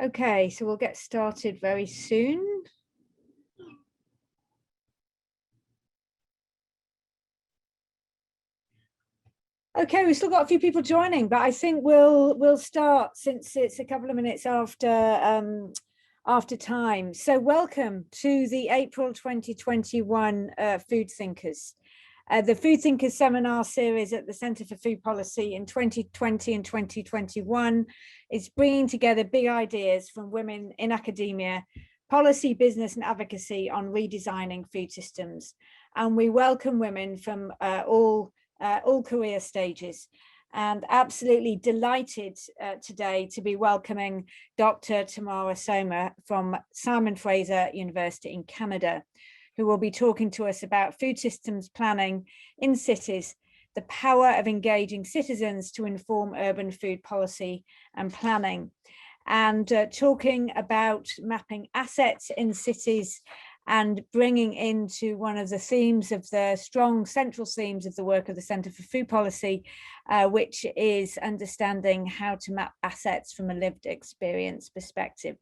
Okay, so we'll get started very soon. Okay, we've still got a few people joining, but I think we'll start since it's a couple of minutes after time. So welcome to the April 2021 Food Thinkers. The Food Thinkers seminar series at the Centre for Food Policy in 2020 and 2021 is bringing together big ideas from women in academia, policy, business and advocacy on redesigning food systems. And we welcome women from all career stages, and absolutely delighted today to be welcoming Dr. Tammara Soma from Simon Fraser University in Canada, who will be talking to us about food systems planning in cities, the power of engaging citizens to inform urban food policy and planning, and talking about mapping assets in cities and bringing into one of the themes of the strong central themes of the work of the Centre for Food Policy, which is understanding how to map assets from a lived experience perspective.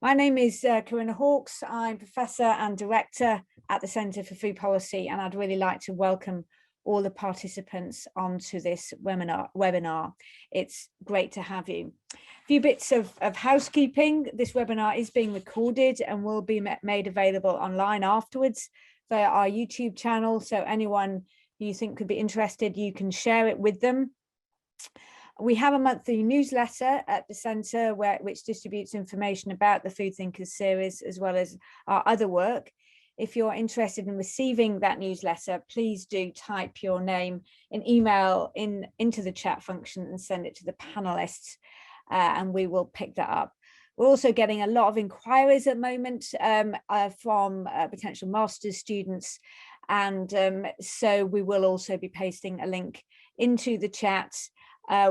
My name is Corinna Hawkes. I'm Professor and Director at the Centre for Food Policy, and I'd really like to welcome all the participants onto this webinar. It's great to have you. A few bits of housekeeping. This webinar is being recorded and will be made available online afterwards via our YouTube channel. So anyone you think could be interested, you can share it with them. We have a monthly newsletter at the Centre which distributes information about the Food Thinkers series as well as our other work. If you're interested in receiving that newsletter, please do type your name in email into the chat function and send it to the panelists, and we will pick that up. We're also getting a lot of inquiries at the moment from potential master's students, and so we will also be pasting a link into the chat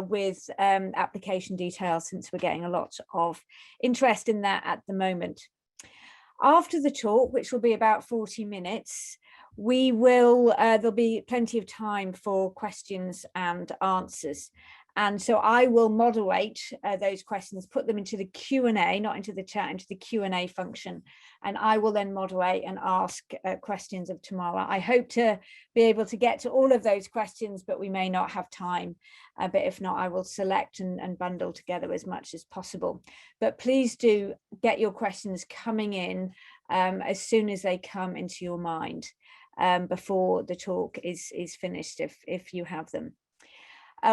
with application details, since we're getting a lot of interest in that at the moment. After the talk, which will be about 40 minutes, there'll be plenty of time for questions and answers. And so I will moderate those questions, put them into the Q&A, not into the chat, into the Q&A function. And I will then moderate and ask questions of Tammara. I hope to be able to get to all of those questions, but we may not have time. But if not, I will select and bundle together as much as possible. But please do get your questions coming in as soon as they come into your mind before the talk is finished, if you have them.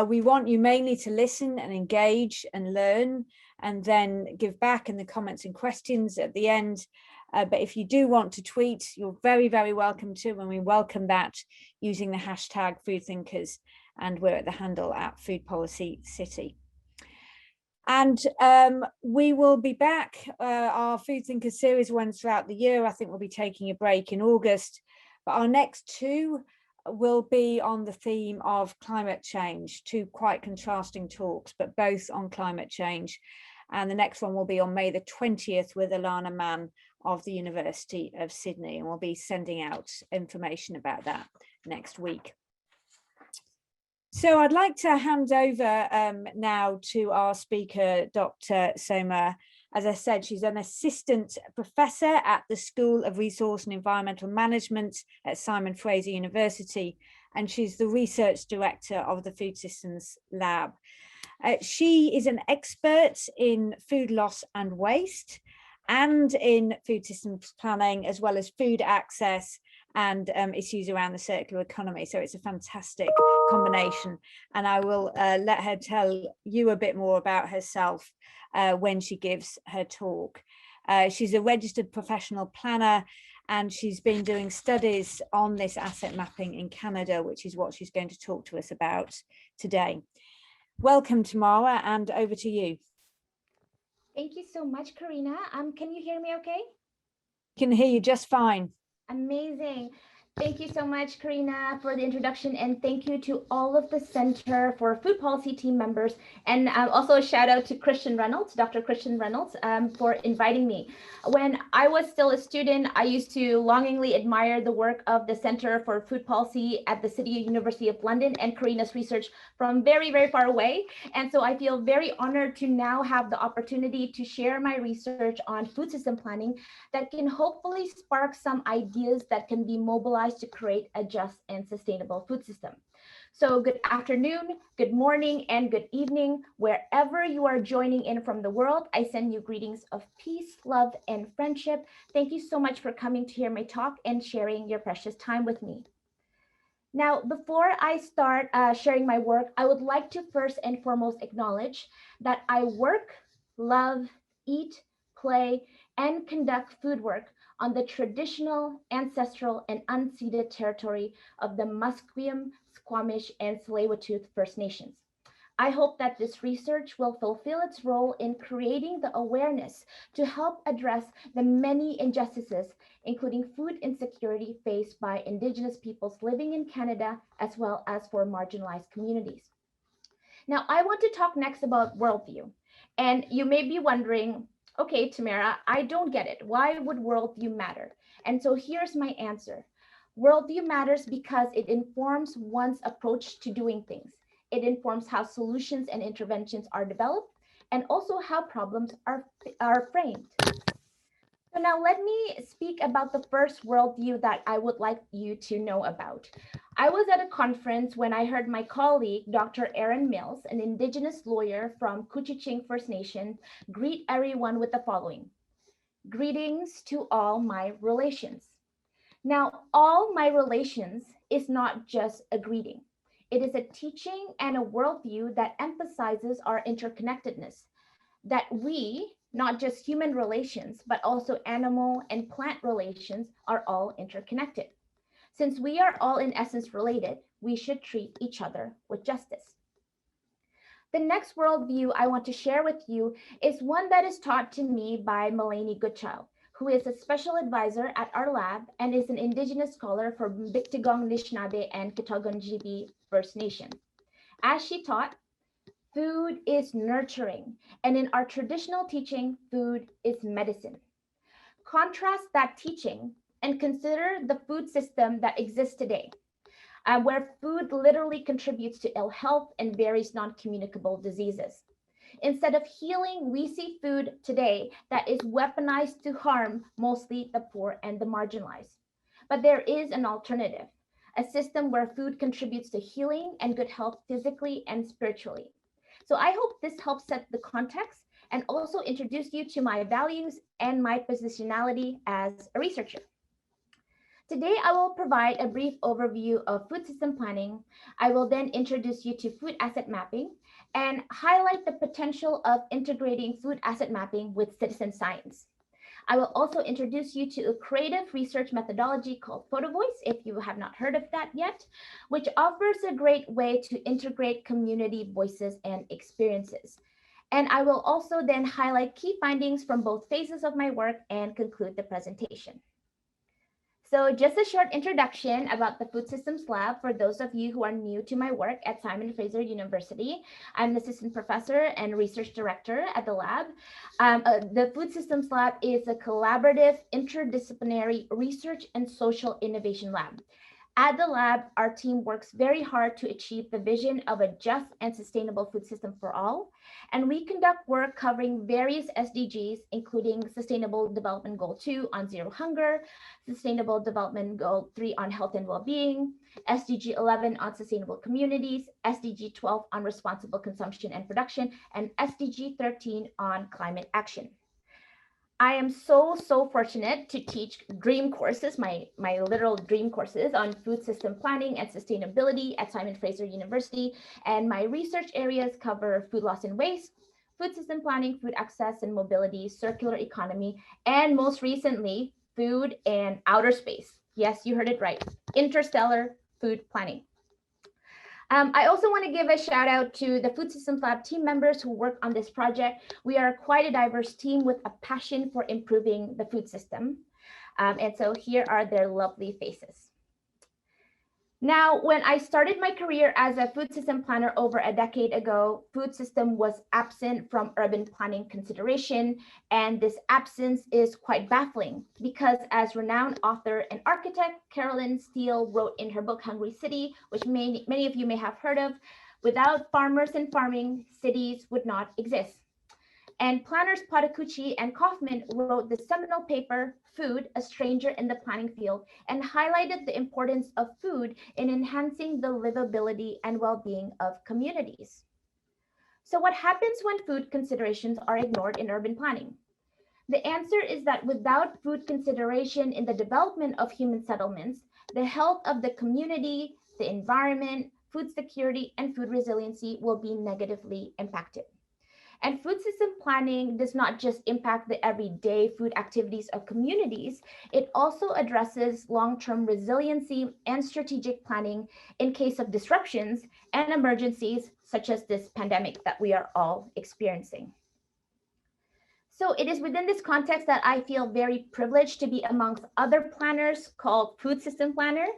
We want you mainly to listen and engage and learn, and then give back in the comments and questions at the end. But if you do want to tweet, you're very, very welcome to, and we welcome that using the hashtag FoodThinkers, and we're at the handle at Food Policy City. And we will be back. Our Food Thinkers series runs throughout the year. I think we'll be taking a break in August, but our next two will be on the theme of climate change, two quite contrasting talks, but both on climate change. And the next one will be on May the 20th with Alana Mann of the University of Sydney, and we'll be sending out information about that next week. So I'd like to hand over now to our speaker, Dr. Soma. As I said, she's an assistant professor at the School of Resource and Environmental Management at Simon Fraser University, and she's the research director of the Food Systems Lab. She is an expert in food loss and waste, and in food systems planning, as well as food access and issues around the circular economy. So it's a fantastic combination. And I will let her tell you a bit more about herself when she gives her talk. She's a registered professional planner, and she's been doing studies on this asset mapping in Canada, which is what she's going to talk to us about today. Welcome, Tammara, and over to you. Thank you so much, Corinna. Can you hear me okay? Can hear you just fine. Amazing. Thank you so much, Karina, for the introduction, and thank you to all of the Center for Food Policy team members, and also a shout out to Christian Reynolds, Dr. Christian Reynolds, for inviting me. When I was still a student, I used to longingly admire the work of the Center for Food Policy at the City University of London and Karina's research from very, very far away. And so I feel very honored to now have the opportunity to share my research on food system planning that can hopefully spark some ideas that can be mobilized to create a just and sustainable food system. So good afternoon, good morning, and good evening. Wherever you are joining in from the world, I send you greetings of peace, love, and friendship. Thank you so much for coming to hear my talk and sharing your precious time with me. Now, before I start sharing my work, I would like to first and foremost acknowledge that I work, love, eat, play, and conduct food work on the traditional, ancestral, and unceded territory of the Musqueam, Squamish, and Tsleil-Waututh First Nations. I hope that this research will fulfill its role in creating the awareness to help address the many injustices, including food insecurity faced by Indigenous peoples living in Canada, as well as for marginalized communities. Now, I want to talk next about worldview. And you may be wondering, okay, Tammara, I don't get it. Why would worldview matter? And so here's my answer. Worldview matters because it informs one's approach to doing things. It informs how solutions and interventions are developed, and also how problems are framed. So now let me speak about the first worldview that I would like you to know about. I was at a conference when I heard my colleague, Dr. Erin Mills, an Indigenous lawyer from Couchiching First Nation, greet everyone with the following: greetings to all my relations. Now, all my relations is not just a greeting. It is a teaching and a worldview that emphasizes our interconnectedness, that we, not just human relations, but also animal and plant relations, are all interconnected. Since we are all in essence related, we should treat each other with justice. The next worldview I want to share with you is one that is taught to me by Melanie Goodchild, who is a special advisor at our lab and is an Indigenous scholar for Biktigong Nishnabé and Kitagon First Nation. As she taught, food is nurturing, and in our traditional teaching, food is medicine. Contrast that teaching and consider the food system that exists today, where food literally contributes to ill health and various non-communicable diseases. Instead of healing, we see food today that is weaponized to harm mostly the poor and the marginalized. But there is an alternative, a system where food contributes to healing and good health physically and spiritually. So I hope this helps set the context and also introduce you to my values and my positionality as a researcher. Today, I will provide a brief overview of food system planning. I will then introduce you to food asset mapping and highlight the potential of integrating food asset mapping with citizen science. I will also introduce you to a creative research methodology called Photovoice, if you have not heard of that yet, which offers a great way to integrate community voices and experiences. And I will also then highlight key findings from both phases of my work and conclude the presentation. So just a short introduction about the Food Systems Lab for those of you who are new to my work at Simon Fraser University. I'm an assistant professor and research director at the lab. The Food Systems Lab is a collaborative, interdisciplinary research and social innovation lab. At the lab, our team works very hard to achieve the vision of a just and sustainable food system for all. And we conduct work covering various SDGs, including Sustainable Development Goal 2 on zero hunger, Sustainable Development Goal 3 on health and well-being, SDG 11 on sustainable communities, SDG 12 on responsible consumption and production, and SDG 13 on climate action. I am so fortunate to teach dream courses, my literal dream courses on food system planning and sustainability at Simon Fraser University. And my research areas cover food loss and waste, food system planning, food access and mobility, circular economy, and most recently, food and outer space. Yes, you heard it right, interstellar food planning. I also want to give a shout out to the Food Systems Lab team members who work on this project. We are quite a diverse team with a passion for improving the food system. And so here are their lovely faces. Now, when I started my career as a food system planner over a decade ago, food system was absent from urban planning consideration. And this absence is quite baffling because, as renowned author and architect Carolyn Steele wrote in her book, Hungry City, which many of you may have heard of, without farmers and farming, cities would not exist. And planners Potacucci and Kaufman wrote the seminal paper, Food, a Stranger in the Planning Field, and highlighted the importance of food in enhancing the livability and well-being of communities. So what happens when food considerations are ignored in urban planning? The answer is that without food consideration in the development of human settlements, the health of the community, the environment, food security, and food resiliency will be negatively impacted. And food system planning does not just impact the everyday food activities of communities, it also addresses long-term resiliency and strategic planning in case of disruptions and emergencies such as this pandemic that we are all experiencing. So it is within this context that I feel very privileged to be amongst other planners called food system planner.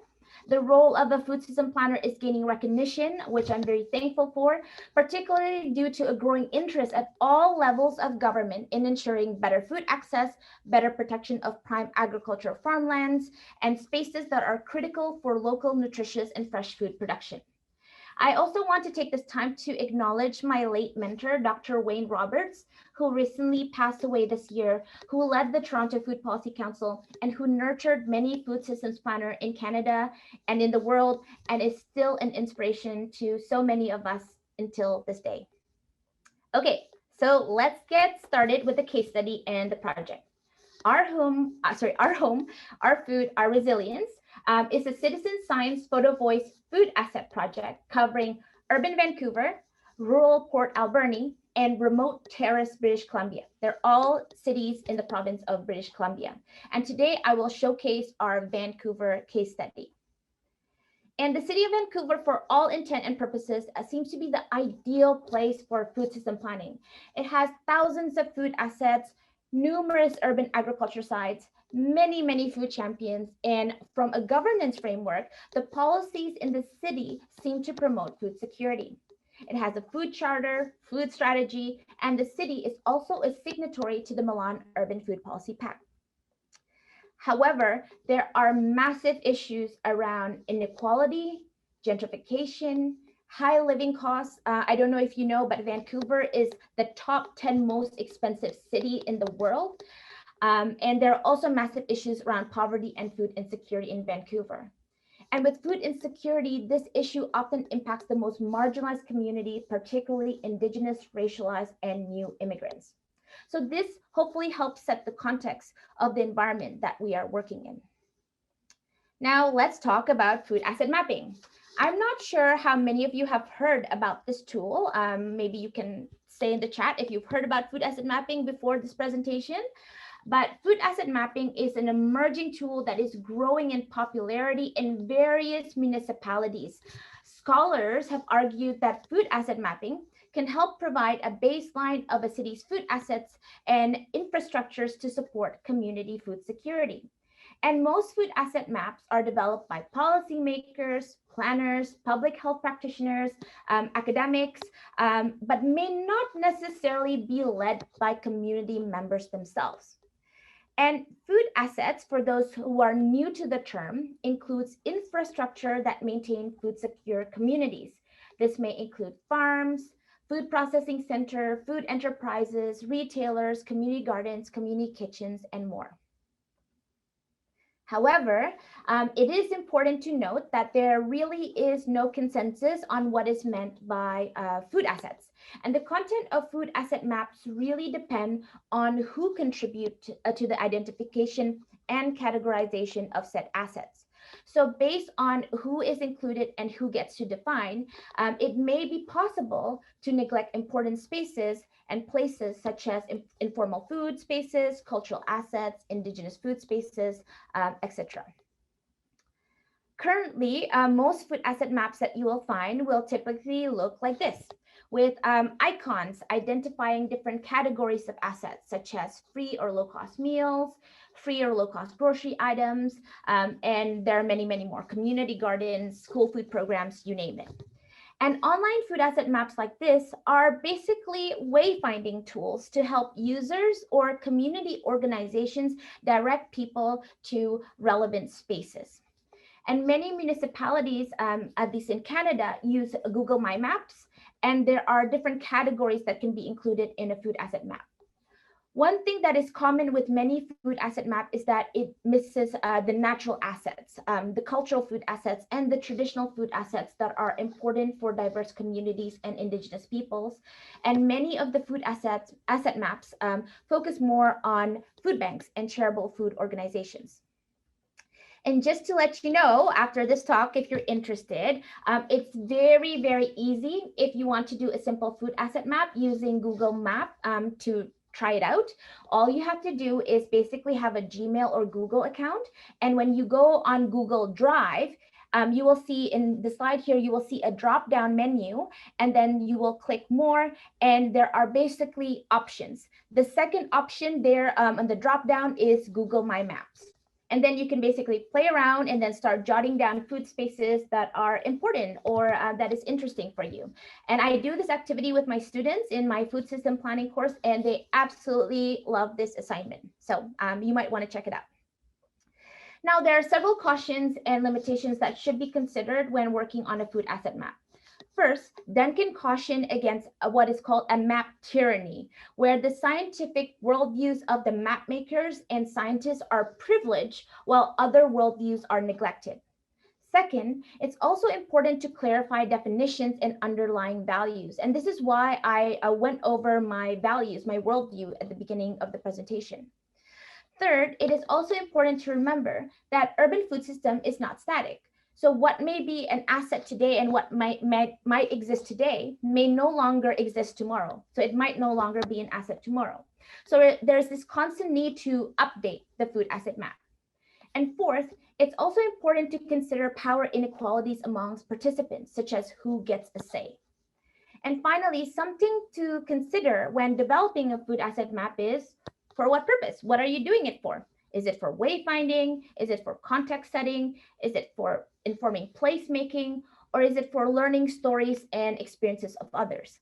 The role of a food system planner is gaining recognition, which I'm very thankful for, particularly due to a growing interest at all levels of government in ensuring better food access, better protection of prime agricultural farmlands, and spaces that are critical for local nutritious and fresh food production. I also want to take this time to acknowledge my late mentor, Dr. Wayne Roberts, who recently passed away this year, who led the Toronto Food Policy Council and who nurtured many food systems planners in Canada and in the world, and is still an inspiration to so many of us until this day. Okay, so let's get started with the case study and the project. Our home, our food, our resilience is a citizen science Photovoice food asset project covering urban Vancouver, rural Port Alberni, and remote Terrace, British Columbia. They're all cities in the province of British Columbia. And today I will showcase our Vancouver case study. And the city of Vancouver, for all intent and purposes, seems to be the ideal place for food system planning. It has thousands of food assets, numerous urban agriculture sites, many food champions, and from a governance framework, the policies in the city seem to promote food security. It has a food charter, food strategy, and the city is also a signatory to the Milan Urban Food Policy Pact. However, there are massive issues around inequality, gentrification, high living costs. I don't know if you know, but Vancouver is the top 10 most expensive city in the world. And there are also massive issues around poverty and food insecurity in Vancouver. And with food insecurity, this issue often impacts the most marginalized community, particularly Indigenous, racialized, and new immigrants. So this hopefully helps set the context of the environment that we are working in. Now let's talk about food asset mapping. I'm not sure how many of you have heard about this tool. Maybe you can say in the chat if you've heard about food asset mapping before this presentation. But food asset mapping is an emerging tool that is growing in popularity in various municipalities. Scholars have argued that food asset mapping can help provide a baseline of a city's food assets and infrastructures to support community food security. And most food asset maps are developed by policymakers, planners, public health practitioners, academics, but may not necessarily be led by community members themselves. And food assets, for those who are new to the term, includes infrastructure that maintain food secure communities. This may include farms, food processing center, food enterprises, retailers, community gardens, community kitchens, and more. However, it is important to note that there really is no consensus on what is meant by food assets. And the content of food asset maps really depend on who contribute to the identification and categorization of said assets. So based on who is included and who gets to define, it may be possible to neglect important spaces and places such as informal food spaces, cultural assets, indigenous food spaces, etc. Currently, most food asset maps that you will find will typically look like this, with icons identifying different categories of assets, such as free or low-cost meals, free or low-cost grocery items, and there are many, many more, community gardens, school food programs, you name it. And online food asset maps like this are basically wayfinding tools to help users or community organizations direct people to relevant spaces. And many municipalities, at least in Canada, use Google My Maps, and there are different categories that can be included in a food asset map. One thing that is common with many food asset map is that it misses the natural assets, the cultural food assets, and the traditional food assets that are important for diverse communities and Indigenous peoples. And many of the food asset maps focus more on food banks and shareable food organizations. And just to let you know, after this talk, if you're interested, it's very, very easy if you want to do a simple food asset map using Google Map to try it out. All you have to do is basically have a Gmail or Google account. And when you go on Google Drive, you will see in the slide here, you will see a drop down menu, and then you will click more, and there are basically options. The second option there on the drop down is Google My Maps. And then you can basically play around and then start jotting down food spaces that are important or that is interesting for you. And I do this activity with my students in my food system planning course, and they absolutely love this assignment. So you might want to check it out. Now, there are several cautions and limitations that should be considered when working on a food asset map. First, Duncan cautioned against what is called a map tyranny, where the scientific worldviews of the map makers and scientists are privileged while other worldviews are neglected. Second, it's also important to clarify definitions and underlying values. And this is why I went over my values, my worldview at the beginning of the presentation. Third, it is also important to remember that urban food system is not static. So what may be an asset today and what might exist today may no longer exist tomorrow. So it might no longer be an asset tomorrow. So there's this constant need to update the food asset map. And fourth, it's also important to consider power inequalities amongst participants, such as who gets a say. And finally, something to consider when developing a food asset map is, for what purpose? What are you doing it for? Is it for wayfinding? Is it for context setting? Is it for informing placemaking? Or is it for learning stories and experiences of others?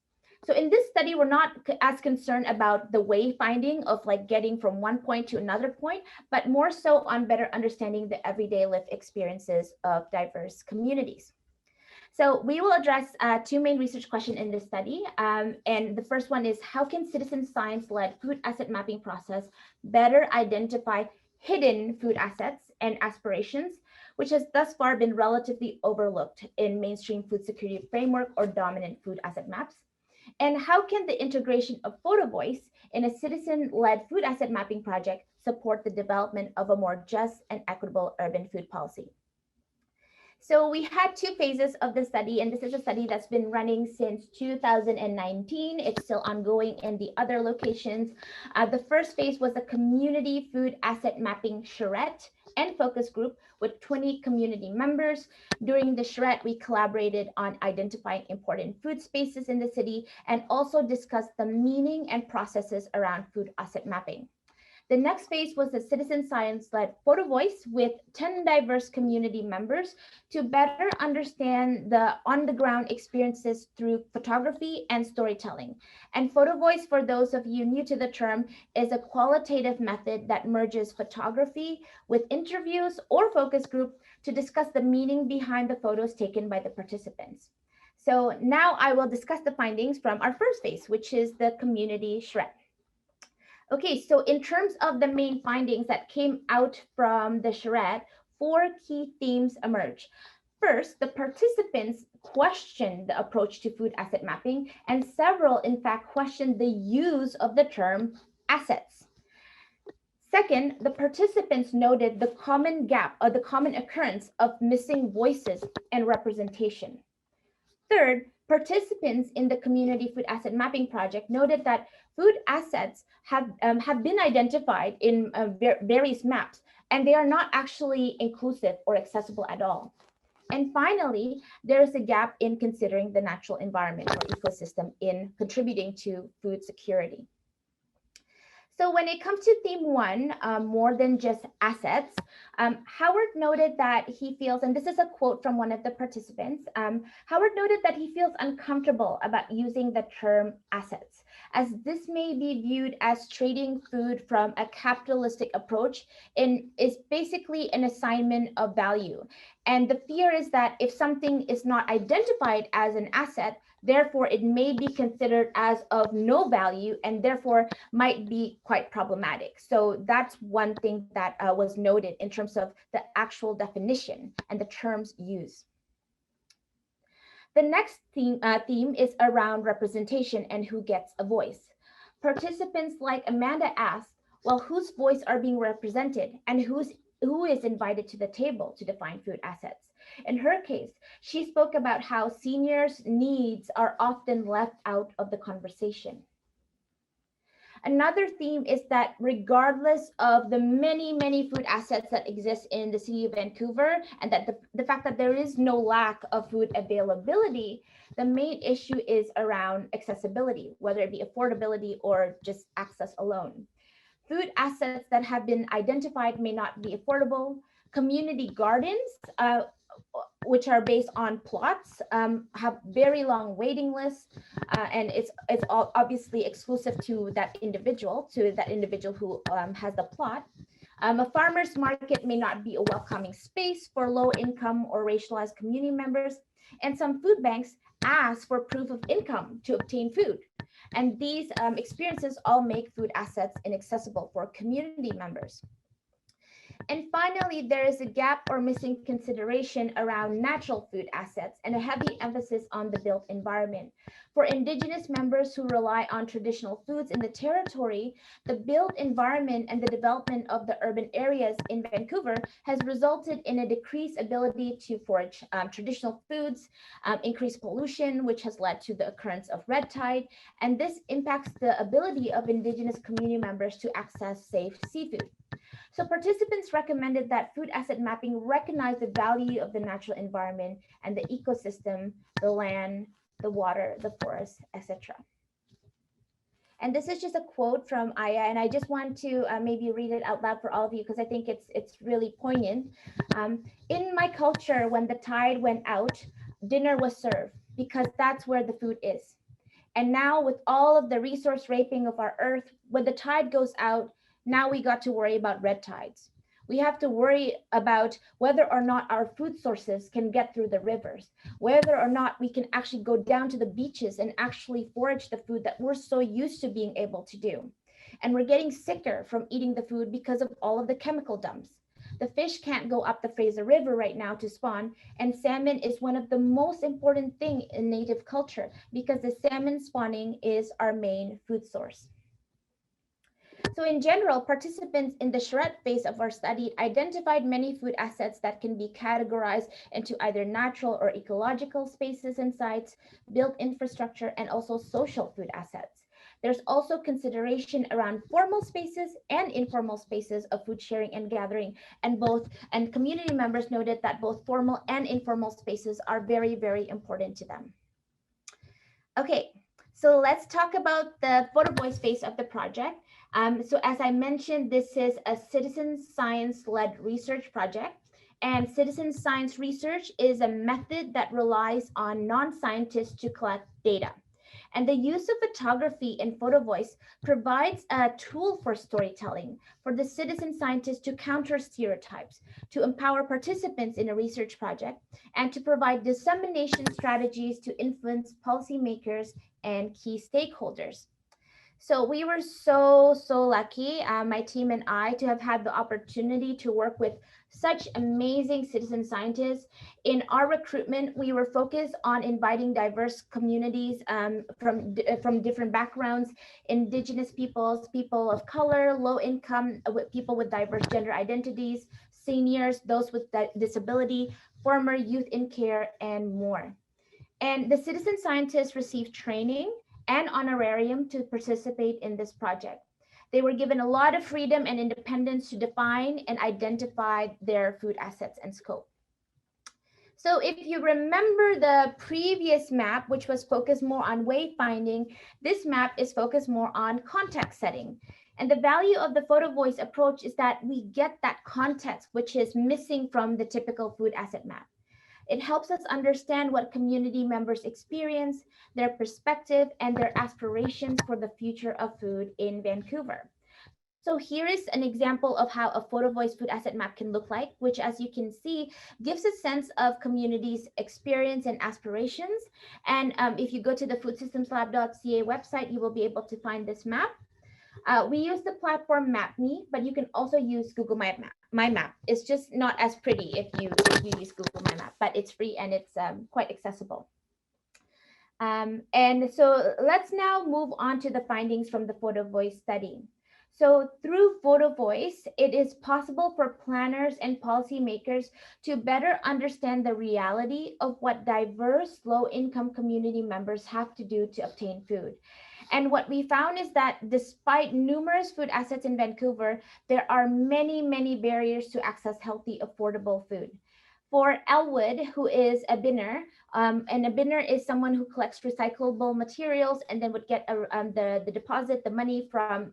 So in this study, we're not as concerned about the wayfinding of like getting from one point to another point, but more so on better understanding the everyday lived experiences of diverse communities. So we will address two main research questions in this study. And the first one is, how can citizen science-led food asset mapping process better identify hidden food assets and aspirations, which has thus far been relatively overlooked in mainstream food security framework or dominant food asset maps? And how can the integration of Photovoice in a citizen-led food asset mapping project support the development of a more just and equitable urban food policy? So we had two phases of the study, and this is a study that's been running since 2019. It's still ongoing in the other locations. The first phase was a community food asset mapping charrette and focus group with 20 community members. During the charrette, we collaborated on identifying important food spaces in the city and also discussed the meaning and processes around food asset mapping. The next phase was a citizen science-led Photovoice with 10 diverse community members to better understand the on-the-ground experiences through photography and storytelling. And Photovoice, for those of you new to the term, is a qualitative method that merges photography with interviews or focus group to discuss the meaning behind the photos taken by the participants. So now I will discuss the findings from our first phase, which is the community charrette. Okay, so in terms of the main findings that came out from the charrette, 4 key themes emerge. First, the participants questioned the approach to food asset mapping, and several, in fact, questioned the use of the term assets. Second, the participants noted the common gap or the common occurrence of missing voices and representation. Third, participants in the community food asset mapping project noted that food assets have been identified in various maps and they are not actually inclusive or accessible at all. And finally, there is a gap in considering the natural environment or ecosystem in contributing to food security. So when it comes to theme one, more than just assets, Howard noted that he feels, and this is a quote from one of the participants, Howard noted that he feels uncomfortable about using the term assets, as this may be viewed as trading food from a capitalistic approach and is basically an assignment of value. And the fear is that if something is not identified as an asset, therefore it may be considered as of no value and therefore might be quite problematic. So that's one thing that was noted in terms of the actual definition and the terms used. The next theme is around representation and who gets a voice. Participants like Amanda asked, well, whose voice are being represented and who is invited to the table to define food assets? In her case, she spoke about how seniors' needs are often left out of the conversation. Another theme is that regardless of the many food assets that exist in the city of Vancouver, and that the fact that there is no lack of food availability, the main issue is around accessibility, whether it be affordability or just access alone. Food assets that have been identified may not be affordable. Community gardens, which are based on plots, have very long waiting lists, and it's obviously exclusive to that individual who has the plot. A farmer's market may not be a welcoming space for low income or racialized community members, and some food banks ask for proof of income to obtain food. And these experiences all make food assets inaccessible for community members. And finally, there is a gap or missing consideration around natural food assets and a heavy emphasis on the built environment. For Indigenous members who rely on traditional foods in the territory, the built environment and the development of the urban areas in Vancouver has resulted in a decreased ability to forage traditional foods, increased pollution, which has led to the occurrence of red tide, and this impacts the ability of Indigenous community members to access safe seafood. So participants recommended that food asset mapping recognize the value of the natural environment and the ecosystem, the land, the water, the forest, etc. And this is just a quote from Aya, and I just want to maybe read it out loud for all of you because I think it's really poignant. In my culture, when the tide went out, dinner was served because that's where the food is. And now with all of the resource raping of our earth, when the tide goes out, now we got to worry about red tides. We have to worry about whether or not our food sources can get through the rivers, whether or not we can actually go down to the beaches and actually forage the food that we're so used to being able to do. And we're getting sicker from eating the food because of all of the chemical dumps. The fish can't go up the Fraser River right now to spawn, and salmon is one of the most important things in Native culture because the salmon spawning is our main food source. So in general, participants in the charrette phase of our study identified many food assets that can be categorized into either natural or ecological spaces and sites, built infrastructure, and also social food assets. There's also consideration around formal spaces and informal spaces of food sharing and gathering, and community members noted that both formal and informal spaces are very important to them. Okay, so let's talk about the Photovoice phase of the project. So as I mentioned, this is a citizen science-led research project, and citizen science research is a method that relies on non-scientists to collect data. And the use of photography in Photovoice provides a tool for storytelling for the citizen scientists to counter stereotypes, to empower participants in a research project, and to provide dissemination strategies to influence policymakers and key stakeholders. So we were so lucky, my team and I, to have had the opportunity to work with such amazing citizen scientists. In our recruitment, we were focused on inviting diverse communities from different backgrounds, Indigenous peoples, people of color, low income, people with diverse gender identities, seniors, those with disability, former youth in care, and more. And the citizen scientists received training and honorarium to participate in this project. They were given a lot of freedom and independence to define and identify their food assets and scope. So if you remember the previous map, which was focused more on wayfinding, this map is focused more on context setting. And the value of the Photovoice approach is that we get that context, which is missing from the typical food asset map. It helps us understand what community members experience, their perspective, and their aspirations for the future of food in Vancouver. So here is an example of how a Photovoice food asset map can look like, which, as you can see, gives a sense of communities' experience and aspirations. And if you go to the foodsystems.lab.ca website, you will be able to find this map. We use the platform MapMe, but you can also use Google My Map. It's just not as pretty if you use Google My Map, but it's free and it's quite accessible. And so let's now move on to the findings from the Photovoice study. So through Photovoice, it is possible for planners and policymakers to better understand the reality of what diverse low-income community members have to do to obtain food. And what we found is that despite numerous food assets in Vancouver, there are many, many barriers to access healthy, affordable food. For Elwood, who is a binner, and a binner is someone who collects recyclable materials and then would get the deposit, the money from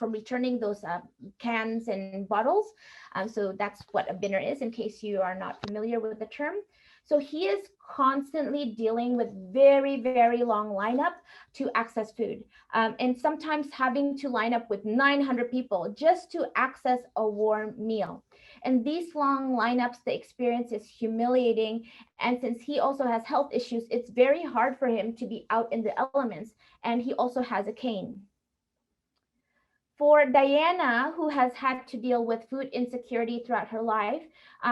returning those cans and bottles. So that's what a binner is, in case you are not familiar with the term. So he is constantly dealing with very, very long lineup to access food, and sometimes having to line up with 900 people just to access a warm meal. And these long lineups, the experience is humiliating. And since he also has health issues, it's very hard for him to be out in the elements. And he also has a cane. For Diana, who has had to deal with food insecurity throughout her life,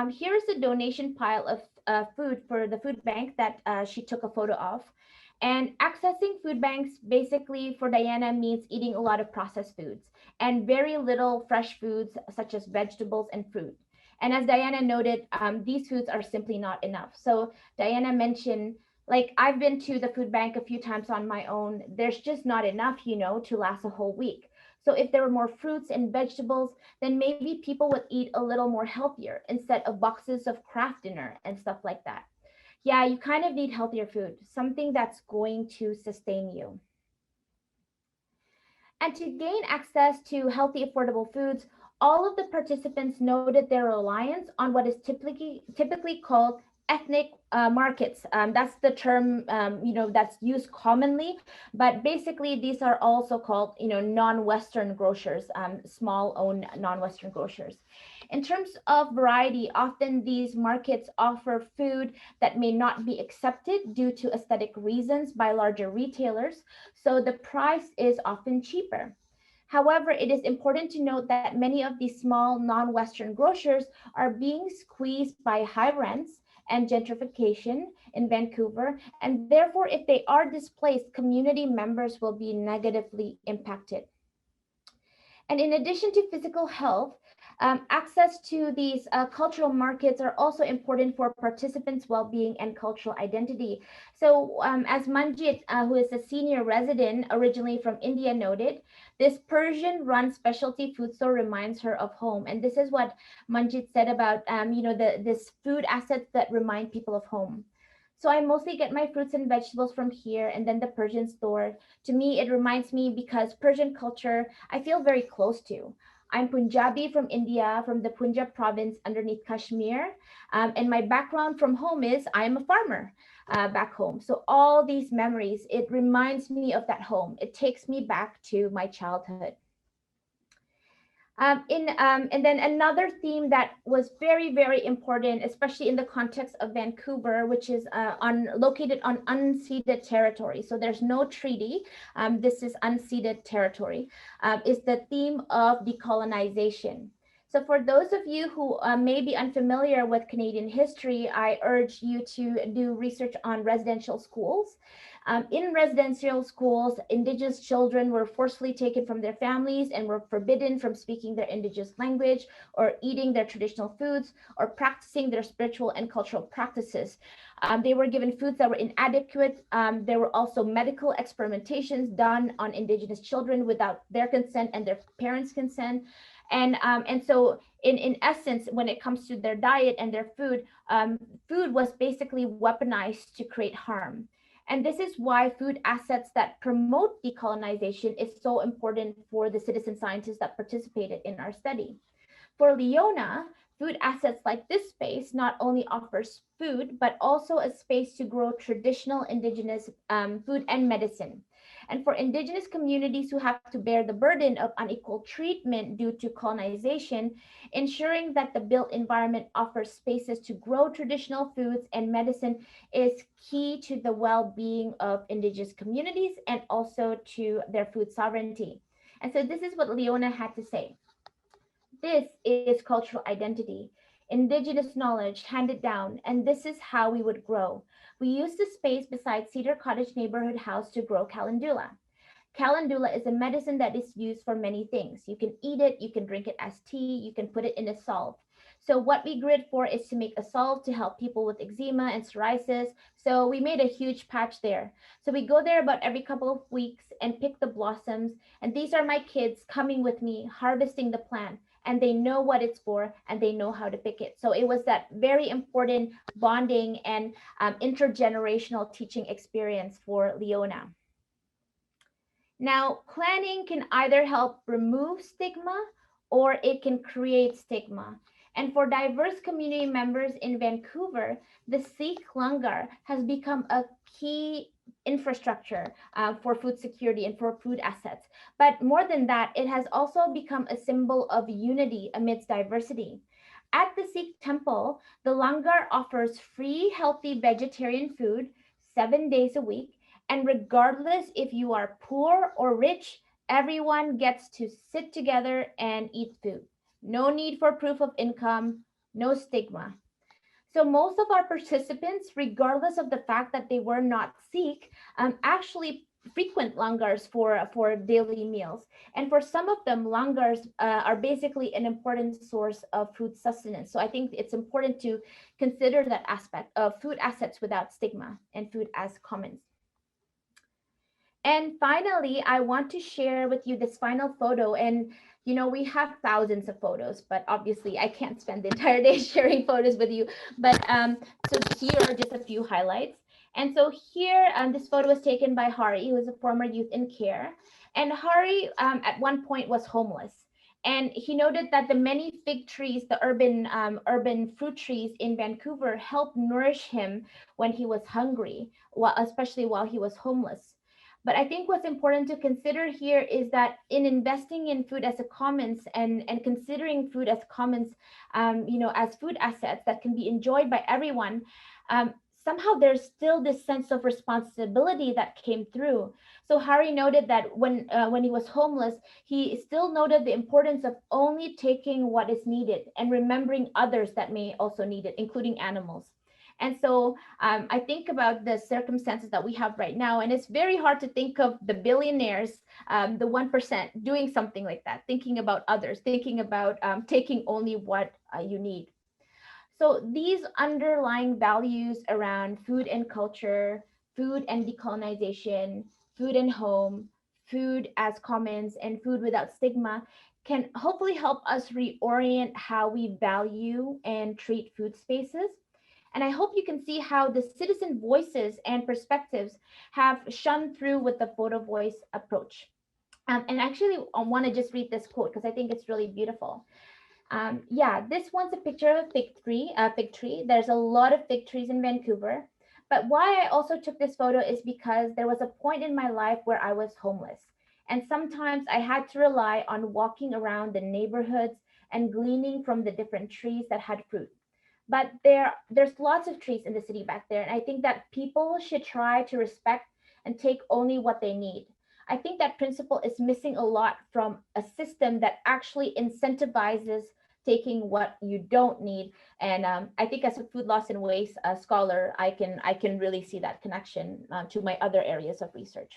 here's a donation pile of food for the food bank that she took a photo of. And accessing food banks basically for Diana means eating a lot of processed foods and very little fresh foods such as vegetables and fruit. And as Diana noted, these foods are simply not enough. So Diana mentioned, like, I've been to the food bank a few times on my own. There's just not enough, to last a whole week. So if there were more fruits and vegetables, then maybe people would eat a little more healthier instead of boxes of Kraft dinner and stuff like that. Yeah, you kind of need healthier food, something that's going to sustain you. And to gain access to healthy, affordable foods, all of the participants noted their reliance on what is typically called ethnic markets. That's the term, that's used commonly, but basically these are also called, non-Western grocers, small-owned non-Western grocers. In terms of variety, often these markets offer food that may not be accepted due to aesthetic reasons by larger retailers, so the price is often cheaper. However, it is important to note that many of these small non-Western grocers are being squeezed by high rents and gentrification in Vancouver, and therefore, if they are displaced, community members will be negatively impacted. And in addition to physical health, access to these cultural markets are also important for participants' well-being and cultural identity. So as Manjit, who is a senior resident originally from India, noted, this Persian-run specialty food store reminds her of home. And this is what Manjit said about, this food assets that remind people of home. So I mostly get my fruits and vegetables from here and then the Persian store. To me, it reminds me because Persian culture, I feel very close to. I'm Punjabi from India, from the Punjab province underneath Kashmir. And my background from home is I'm a farmer back home. So all these memories, it reminds me of that home. It takes me back to my childhood. And then another theme that was very, very important, especially in the context of Vancouver, which is located on unceded territory. So there's no treaty. This is unceded territory, is the theme of decolonization. So for those of you who may be unfamiliar with Canadian history, I urge you to do research on residential schools. In residential schools, Indigenous children were forcibly taken from their families and were forbidden from speaking their Indigenous language or eating their traditional foods or practicing their spiritual and cultural practices. They were given foods that were inadequate. There were also medical experimentations done on Indigenous children without their consent and their parents' consent. And so in essence, when it comes to their diet and their food, food was basically weaponized to create harm. And this is why food assets that promote decolonization is so important for the citizen scientists that participated in our study. For Leona, food assets like this space not only offers food, but also a space to grow traditional Indigenous food and medicine. And for Indigenous communities who have to bear the burden of unequal treatment due to colonization, ensuring that the built environment offers spaces to grow traditional foods and medicine is key to the well-being of Indigenous communities and also to their food sovereignty. And so this is what Leona had to say. This is cultural identity, Indigenous knowledge handed down, and this is how we would grow. We used the space beside Cedar Cottage Neighborhood House to grow calendula. Calendula is a medicine that is used for many things. You can eat it, you can drink it as tea, you can put it in a salve. So what we grew it for is to make a salve to help people with eczema and psoriasis. So we made a huge patch there. So we go there about every couple of weeks and pick the blossoms. And these are my kids coming with me, harvesting the plant. And they know what it's for and they know how to pick it. So it was that very important bonding and intergenerational teaching experience for Leona. Now, planning can either help remove stigma or it can create stigma. And for diverse community members in Vancouver, the Sikh Langar has become a key infrastructure for food security and for food assets. But more than that, it has also become a symbol of unity amidst diversity. At the Sikh temple, the Langar offers free, healthy vegetarian food 7 days a week. And regardless if you are poor or rich, everyone gets to sit together and eat food. No need for proof of income, no stigma. So most of our participants, regardless of the fact that they were not Sikh, actually frequent langars for daily meals. And for some of them, langars are basically an important source of food sustenance. So I think it's important to consider that aspect of food assets without stigma and food as commons. And finally, I want to share with you this final photo. And, you know, we have thousands of photos, but obviously I can't spend the entire day sharing photos with you. But so here are just a few highlights. And so here, this photo was taken by Hari, who is a former youth in care. And Hari at one point was homeless. And he noted that the many fig trees, the urban fruit trees in Vancouver, helped nourish him when he was hungry, especially while he was homeless. But I think what's important to consider here is that in investing in food as a commons and considering food as commons, you know, as food assets that can be enjoyed by everyone, somehow there's still this sense of responsibility that came through. So Hari noted that when he was homeless, he still noted the importance of only taking what is needed and remembering others that may also need it, including animals. And so I think about the circumstances that we have right now, and it's very hard to think of the billionaires, the 1%, doing something like that, thinking about others, thinking about taking only what you need. So these underlying values around food and culture, food and decolonization, food and home, food as commons, and food without stigma can hopefully help us reorient how we value and treat food spaces. And I hope you can see how the citizen voices and perspectives have shone through with the Photovoice approach. And actually, I want to just read this quote because I think it's really beautiful. Yeah, this one's a picture of a fig tree. There's a lot of fig trees in Vancouver. But why I also took this photo is because there was a point in my life where I was homeless. And sometimes I had to rely on walking around the neighborhoods and gleaning from the different trees that had fruit. But there's lots of trees in the city back there. And I think that people should try to respect and take only what they need. I think that principle is missing a lot from a system that actually incentivizes taking what you don't need. And I think as a food loss and waste scholar, I can really see that connection to my other areas of research.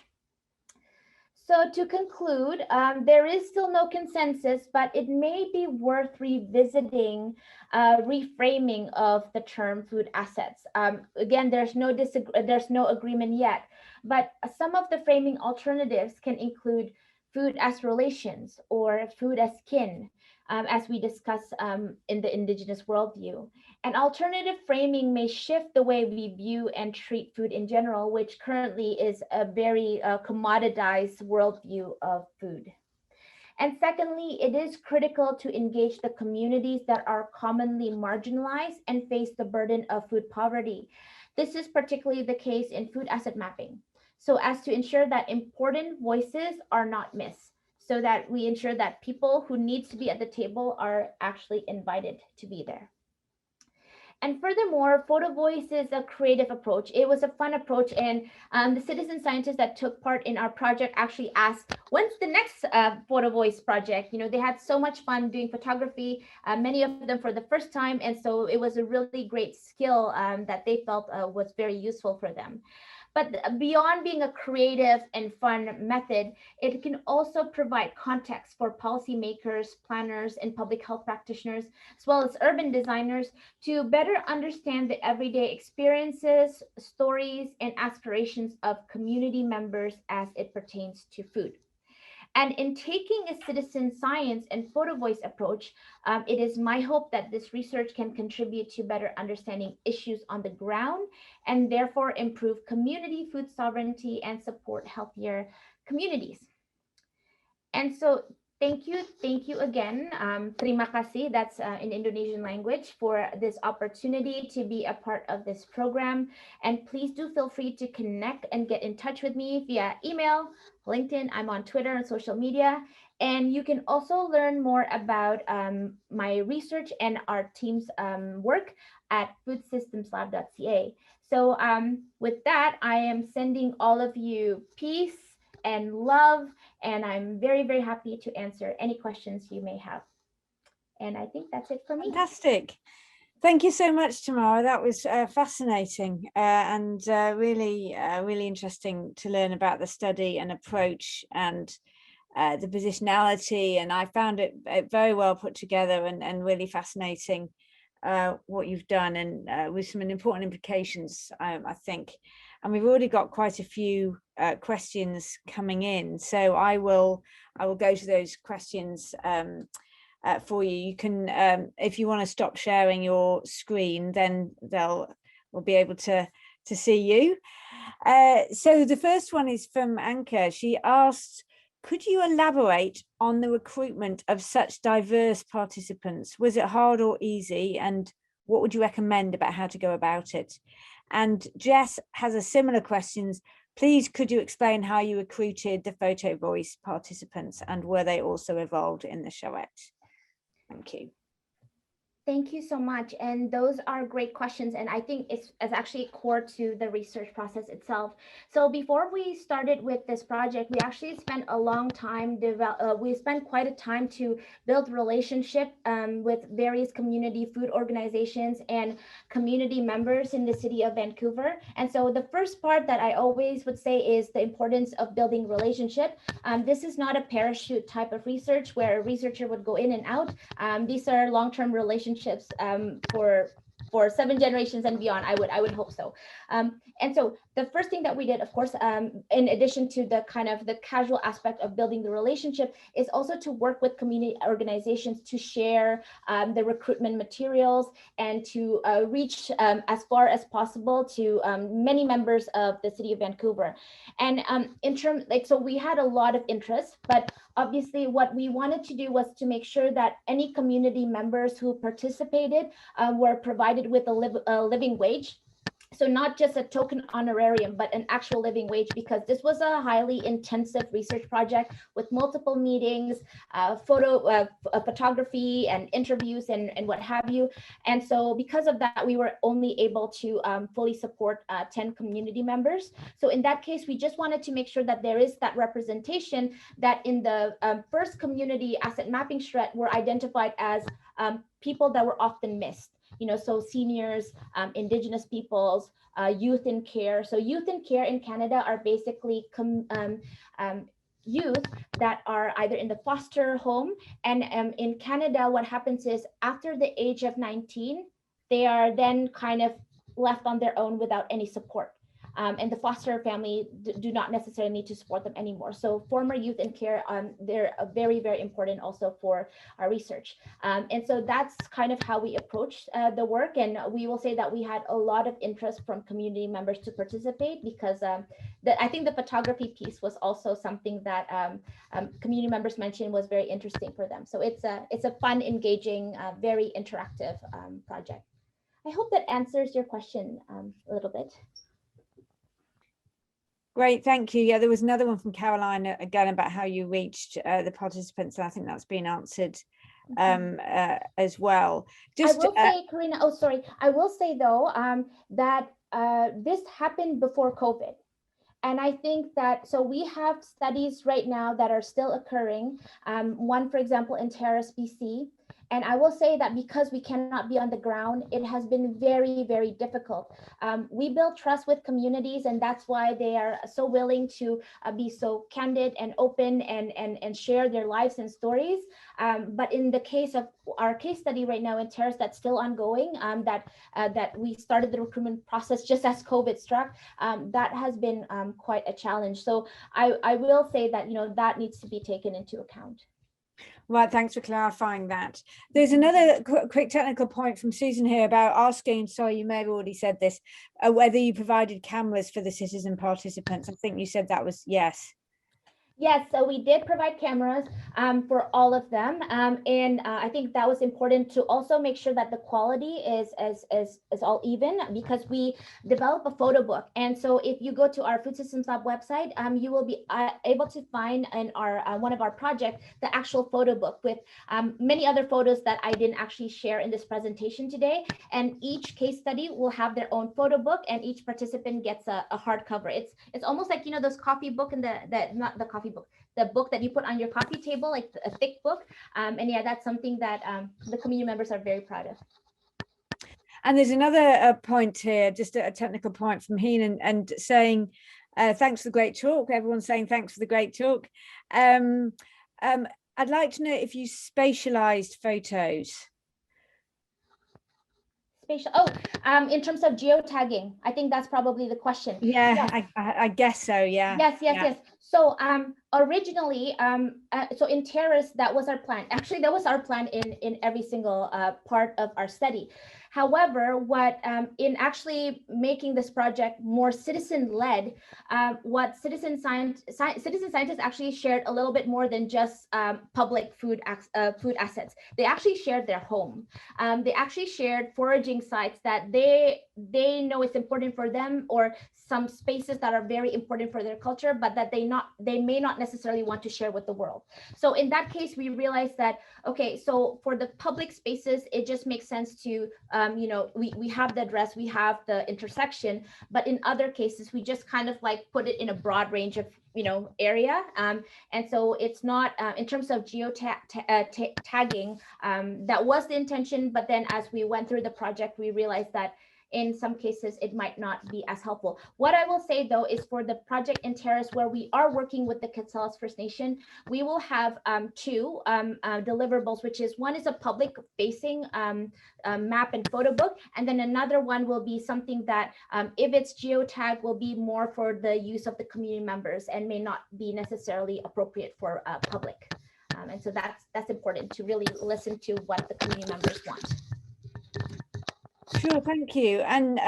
So to conclude, there is still no consensus, but it may be worth revisiting reframing of the term food assets. Again, there's no agreement yet, but some of the framing alternatives can include food as relations or food as kin, as we discussed in the indigenous worldview. An alternative framing may shift the way we view and treat food in general, which currently is a very commoditized worldview of food. And secondly, it is critical to engage the communities that are commonly marginalized and face the burden of food poverty. This is particularly the case in food asset mapping, so as to ensure that important voices are not missed, so that we ensure that people who need to be at the table are actually invited to be there. And furthermore, Photovoice is a creative approach. It was a fun approach, and the citizen scientists that took part in our project actually asked, when's the next Photovoice project? You know, they had so much fun doing photography, many of them for the first time, and so it was a really great skill that they felt was very useful for them. But beyond being a creative and fun method, it can also provide context for policymakers, planners, and public health practitioners, as well as urban designers, to better understand the everyday experiences, stories, and aspirations of community members as it pertains to food. And in taking a citizen science and Photovoice approach, it is my hope that this research can contribute to better understanding issues on the ground and therefore improve community food sovereignty and support healthier communities. And so thank you again. Terima kasih, that's in Indonesian language, for this opportunity to be a part of this program. And please do feel free to connect and get in touch with me via email, LinkedIn. I'm on Twitter and social media. And you can also learn more about my research and our team's work at foodsystemslab.ca. So with that, I am sending all of you peace and love, and I'm very, very happy to answer any questions you may have. And I think that's it for me. Fantastic. Thank you so much, Tammara. That was fascinating and really interesting to learn about the study and approach and the positionality. And I found it very well put together and really fascinating what you've done, and with some important implications, I think. And we've already got quite a few questions coming in, so I will go to those questions for you. You can, if you want to stop sharing your screen, then we'll be able to see you. So the first one is from Anka. She asked, could you elaborate on the recruitment of such diverse participants? Was it hard or easy? And what would you recommend about how to go about it? And Jess has a similar question. Please, could you explain how you recruited the Photovoice participants, and were they also involved in the charrette? Thank you. Thank you so much. And those are great questions. And I think it's actually core to the research process itself. So before we started with this project, we actually spent a long time, we spent quite a time to build relationship with various community food organizations and community members in the city of Vancouver. And so the first part that I always would say is the importance of building relationship. This is not a parachute type of research where a researcher would go in and out. These are long-term relationships for 7 generations and beyond. I would hope so. And so the first thing that we did, of course, in addition to the kind of the casual aspect of building the relationship, is also to work with community organizations to share the recruitment materials and to reach as far as possible to many members of the city of Vancouver. And in terms, so we had a lot of interest, but obviously what we wanted to do was to make sure that any community members who participated were provided with a living wage. So not just a token honorarium, but an actual living wage, because this was a highly intensive research project with multiple meetings, photography and interviews and what have you. And so because of that, we were only able to fully support 10 community members. So in that case, we just wanted to make sure that there is that representation, that in the first community asset mapping charrette were identified as people that were often missed. So seniors, indigenous peoples, youth in care. So youth in care in Canada are basically youth that are either in the foster home. And in Canada, what happens is after the age of 19, they are then kind of left on their own without any support. And the foster family do not necessarily need to support them anymore. So former youth in care, they're very, very important also for our research. And so that's kind of how we approached the work. And we will say that we had a lot of interest from community members to participate, because I think the photography piece was also something that community members mentioned was very interesting for them. So it's a fun, engaging, very interactive project. I hope that answers your question a little bit. Great, thank you. Yeah, there was another one from Caroline again about how you reached the participants, and I think that's been answered as well. Just I will say, Karina, oh, sorry. I will say though, that this happened before COVID. And I think that, so we have studies right now that are still occurring. One, for example, in Terrace, BC. And I will say that because we cannot be on the ground, it has been very, very difficult. We build trust with communities, and that's why they are so willing to be so candid and open and share their lives and stories. But in the case of our case study right now in Terrace, that's still ongoing, that we started the recruitment process just as COVID struck, that has been quite a challenge. So I will say that, that needs to be taken into account. Right, thanks for clarifying that. There's another quick technical point from Susan here about asking, sorry, you may have already said this, whether you provided cameras for the citizen participants. I think you said that was yes. Yes, so we did provide cameras for all of them. And I think that was important to also make sure that the quality is all even, because we develop a photo book. And so if you go to our Food Systems Lab website, you will be able to find in our one of our projects, the actual photo book with many other photos that I didn't actually share in this presentation today. And each case study will have their own photo book, and each participant gets a hardcover. It's almost like, those coffee book and not the coffee book, the book that you put on your coffee table, like a thick book. And yeah, that's something that the community members are very proud of. And there's another point here, just a technical point from Heen, and saying, thanks for the great talk. Everyone's saying thanks for the great talk. I'd like to know if you spatialized photos. In terms of geotagging, I think that's probably the question. Yeah, yes. I guess so. Yeah. Yes. So originally, so in Terrace, that was our plan. Actually, that was our plan in every single part of our study. However, what in actually making this project more citizen-led, what citizen scientists actually shared a little bit more than just public food assets. They actually shared their home. They actually shared foraging sites that they know it's important for them, or some spaces that are very important for their culture, but that they may not necessarily want to share with the world. So in that case, we realized that, okay, so for the public spaces, it just makes sense to, we have the address, we have the intersection, but in other cases, we just kind of like put it in a broad range of, area. And so it's not, in terms of tagging, that was the intention, but then as we went through the project, we realized that in some cases, it might not be as helpful. What I will say, though, is for the project in Terrace, where we are working with the Quetzales First Nation, we will have two deliverables, which is one is a public-facing map and photo book, and then another one will be something that, if it's geotagged, will be more for the use of the community members and may not be necessarily appropriate for public. And so that's important to really listen to what the community members want. Sure, thank you. And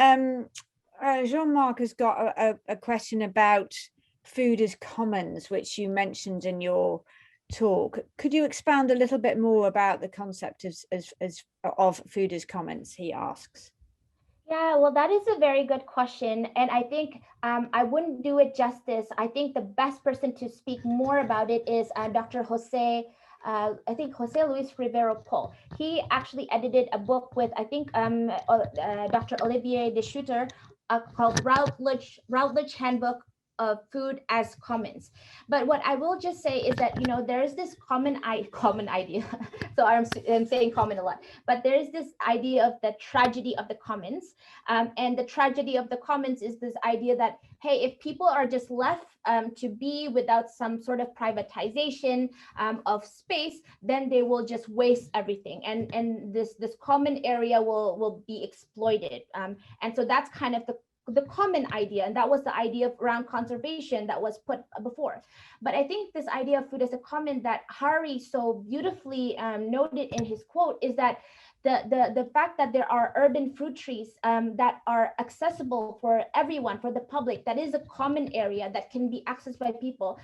Jean-Marc has got a question about food as commons, which you mentioned in your talk. Could you expand a little bit more about the concept of food as commons, he asks? Yeah, well, that is a very good question. And I think I wouldn't do it justice. I think the best person to speak more about it is Dr. Jose Luis Rivero Pol. He actually edited a book with, I think, Dr. Olivier de Schutter called Routledge Handbook food as commons. But what I will just say is that, there is this common idea. So I'm saying common a lot, but there is this idea of the tragedy of the commons. And the tragedy of the commons is this idea that, hey, if people are just left to be without some sort of privatization of space, then they will just waste everything, and this common area will be exploited. And so that's kind of the common idea, and that was the idea around conservation that was put before. But I think this idea of food as a common that Hari so beautifully noted in his quote is that the fact that there are urban fruit trees that are accessible for everyone, for the public, that is a common area that can be accessed by people.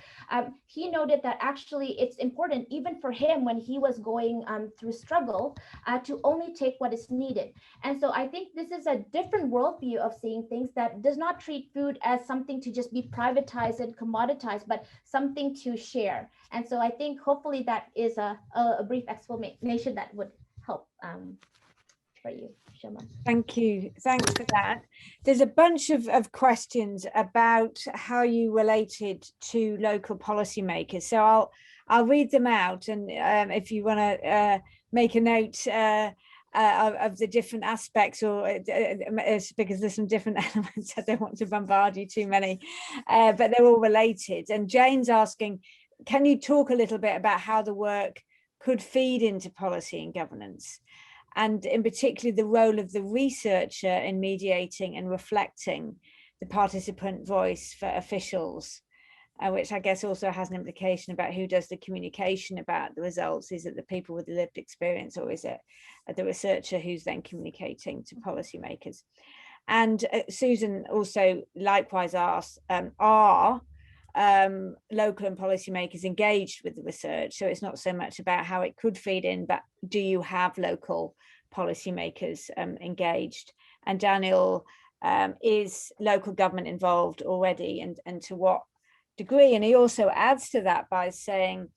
He noted that actually it's important, even for him when he was going through struggle, to only take what is needed. And so I think this is a different worldview of seeing things that does not treat food as something to just be privatized and commoditized, but something to share. And so I think hopefully that is a brief explanation that would help for you, Shoma. Thank you. Thanks for that. There's a bunch of questions about how you related to local policymakers. So I'll read them out, and if you want to make a note of the different aspects, or because there's some different elements, I don't want to bombard you too many, but they're all related. And Jane's asking, can you talk a little bit about how the work could feed into policy and governance, and in particular the role of the researcher in mediating and reflecting the participant voice for officials, which I guess also has an implication about who does the communication about the results. Is it the people with the lived experience, or is it the researcher who's then communicating to policymakers? And Susan also likewise asks, are local and policymakers engaged with the research? So it's not so much about how it could feed in, but do you have local policymakers engaged? And Daniel, is local government involved already, and to what degree? And he also adds to that by saying,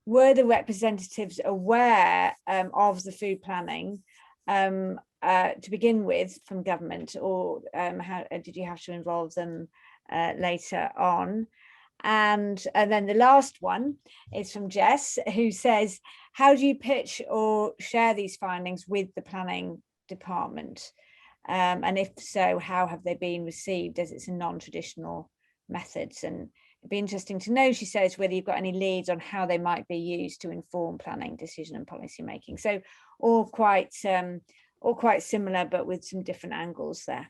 were the representatives aware of the food planning to begin with from government, or how did you have to involve them later on? And then the last one is from Jess, who says, how do you pitch or share these findings with the planning department? And if so, how have they been received, as it's a non-traditional methods? And it'd be interesting to know, she says, whether you've got any leads on how they might be used to inform planning, decision and policy making. So all quite similar, but with some different angles there.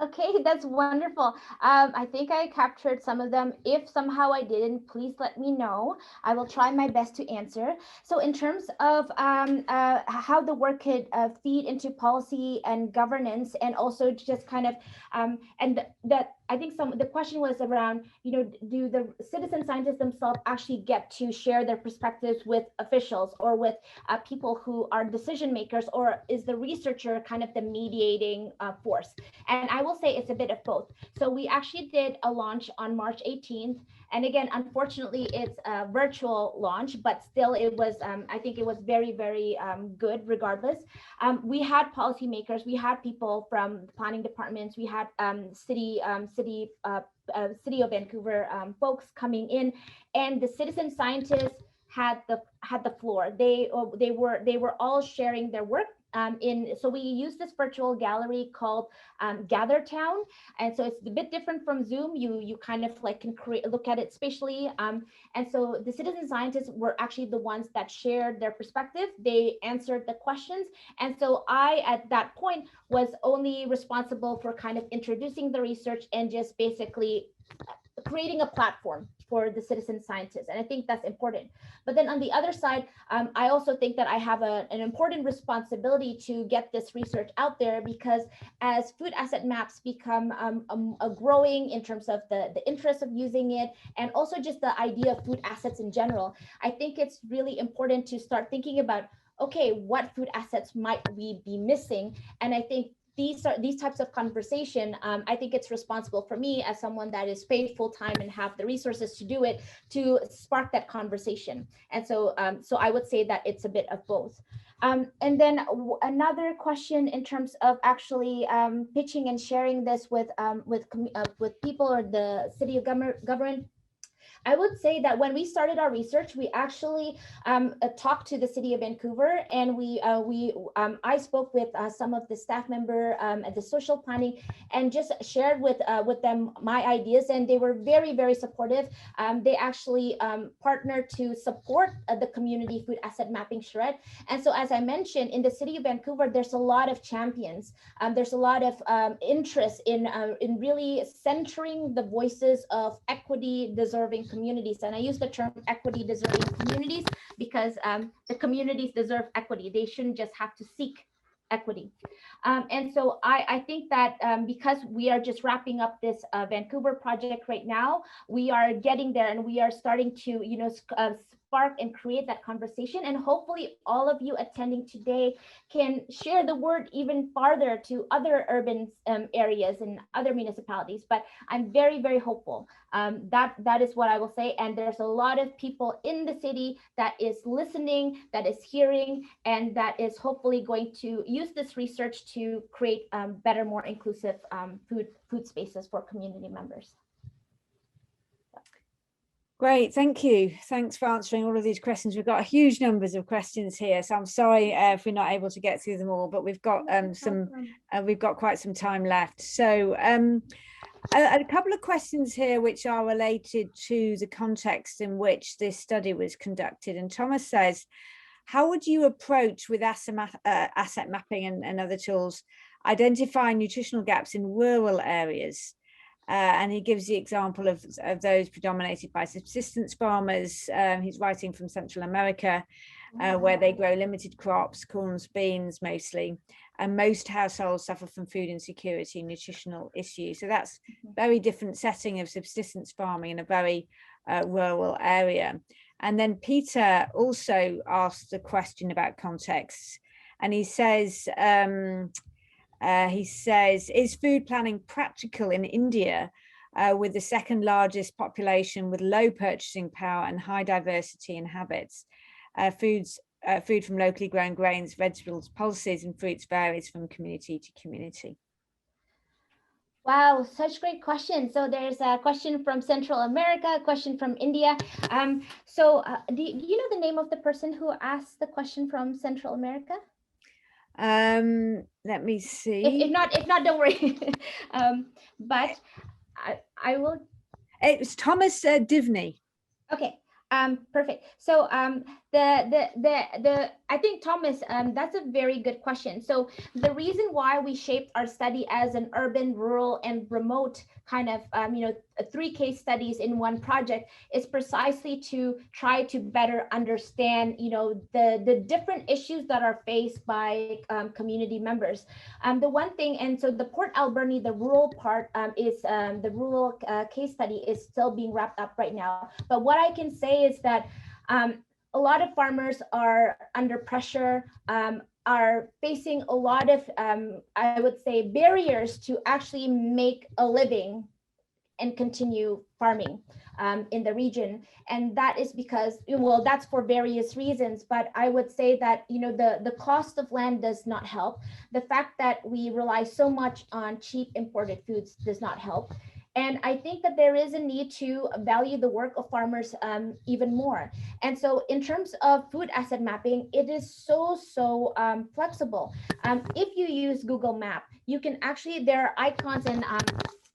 Okay, that's wonderful. I think I captured some of them. If somehow I didn't, please let me know. I will try my best to answer. So in terms of how the work could feed into policy and governance, and also just kind of, and that I think the question was around, do the citizen scientists themselves actually get to share their perspectives with officials or with people who are decision makers, or is the researcher kind of the mediating force? And I will say it's a bit of both. So we actually did a launch on March 18th. And again, unfortunately, it's a virtual launch, but still it was, I think it was very, very good regardless. We had policymakers, we had people from planning departments, we had City of Vancouver folks coming in, and the citizen scientists had the floor. They were all sharing their work. So we use this virtual gallery called Gather Town, and so it's a bit different from Zoom. You kind of like can look at it spatially, and so the citizen scientists were actually the ones that shared their perspective. They answered the questions, and so I at that point was only responsible for kind of introducing the research and just basically creating a platform for the citizen scientists. And I think that's important. But then on the other side, I also think that I have an important responsibility to get this research out there, because as food asset maps become a growing in terms of the interest of using it, and also just the idea of food assets in general, I think it's really important to start thinking about, okay, what food assets might we be missing? And I think these types of conversation, I think it's responsible for me as someone that is paid full time and have the resources to do it, to spark that conversation. And so so I would say that it's a bit of both. And then another question in terms of actually pitching and sharing this with people or the city of government. I would say that when we started our research, we actually talked to the city of Vancouver, and I spoke with some of the staff member at the social planning, and just shared with them my ideas, and they were very, very supportive. They actually partnered to support the community food asset mapping shred. And so, as I mentioned, in the city of Vancouver, there's a lot of champions. There's a lot of interest in really centering the voices of equity deserving communities. And I use the term equity deserving communities because the communities deserve equity. They shouldn't just have to seek equity. And so I think that because we are just wrapping up this Vancouver project right now, we are getting there, and we are starting to, you know, spark and create that conversation. And hopefully all of you attending today can share the word even farther to other urban areas and other municipalities. But I'm very, very hopeful. That is what I will say. And there's a lot of people in the city that is listening, that is hearing, and that is hopefully going to use this research to create better, more inclusive food spaces for community members. Great, thank you. Thanks for answering all of these questions. We've got huge numbers of questions here, so I'm sorry if we're not able to get through them all, but we've got we've got quite some time left. So a couple of questions here which are related to the context in which this study was conducted. And Thomas says, how would you approach with asset mapping and other tools, identifying nutritional gaps in rural areas? And he gives the example of those predominated by subsistence farmers. He's writing from Central America, where they grow limited crops, corns, beans mostly, and most households suffer from food insecurity, nutritional issues. So that's very different setting of subsistence farming in a very rural area. And then Peter also asked a question about context, and he says, is food planning practical in India with the second largest population with low purchasing power and high diversity in habits? Food from locally grown grains, vegetables, pulses and fruits varies from community to community. Wow, such great questions. So there's a question from Central America, a question from India. Do you know the name of the person who asked the question from Central America? Let me see. If not, don't worry. But I will. It was Thomas Divney. Okay. Perfect. So I think Thomas, that's a very good question. So the reason why we shaped our study as an urban, rural, and remote kind of 3 case studies in one project is precisely to try to better understand the different issues that are faced by community members. The one thing, and so the Port Alberni, the rural part is the rural case study is still being wrapped up right now. But what I can say is that a lot of farmers are under pressure, are facing a lot of, I would say, barriers to actually make a living and continue farming in the region. And that is because, well, that's for various reasons, but I would say that, the cost of land does not help. The fact that we rely so much on cheap imported foods does not help. And I think that there is a need to value the work of farmers even more. And so in terms of food asset mapping, it is so flexible. If you use Google Map, you can actually, there are icons, and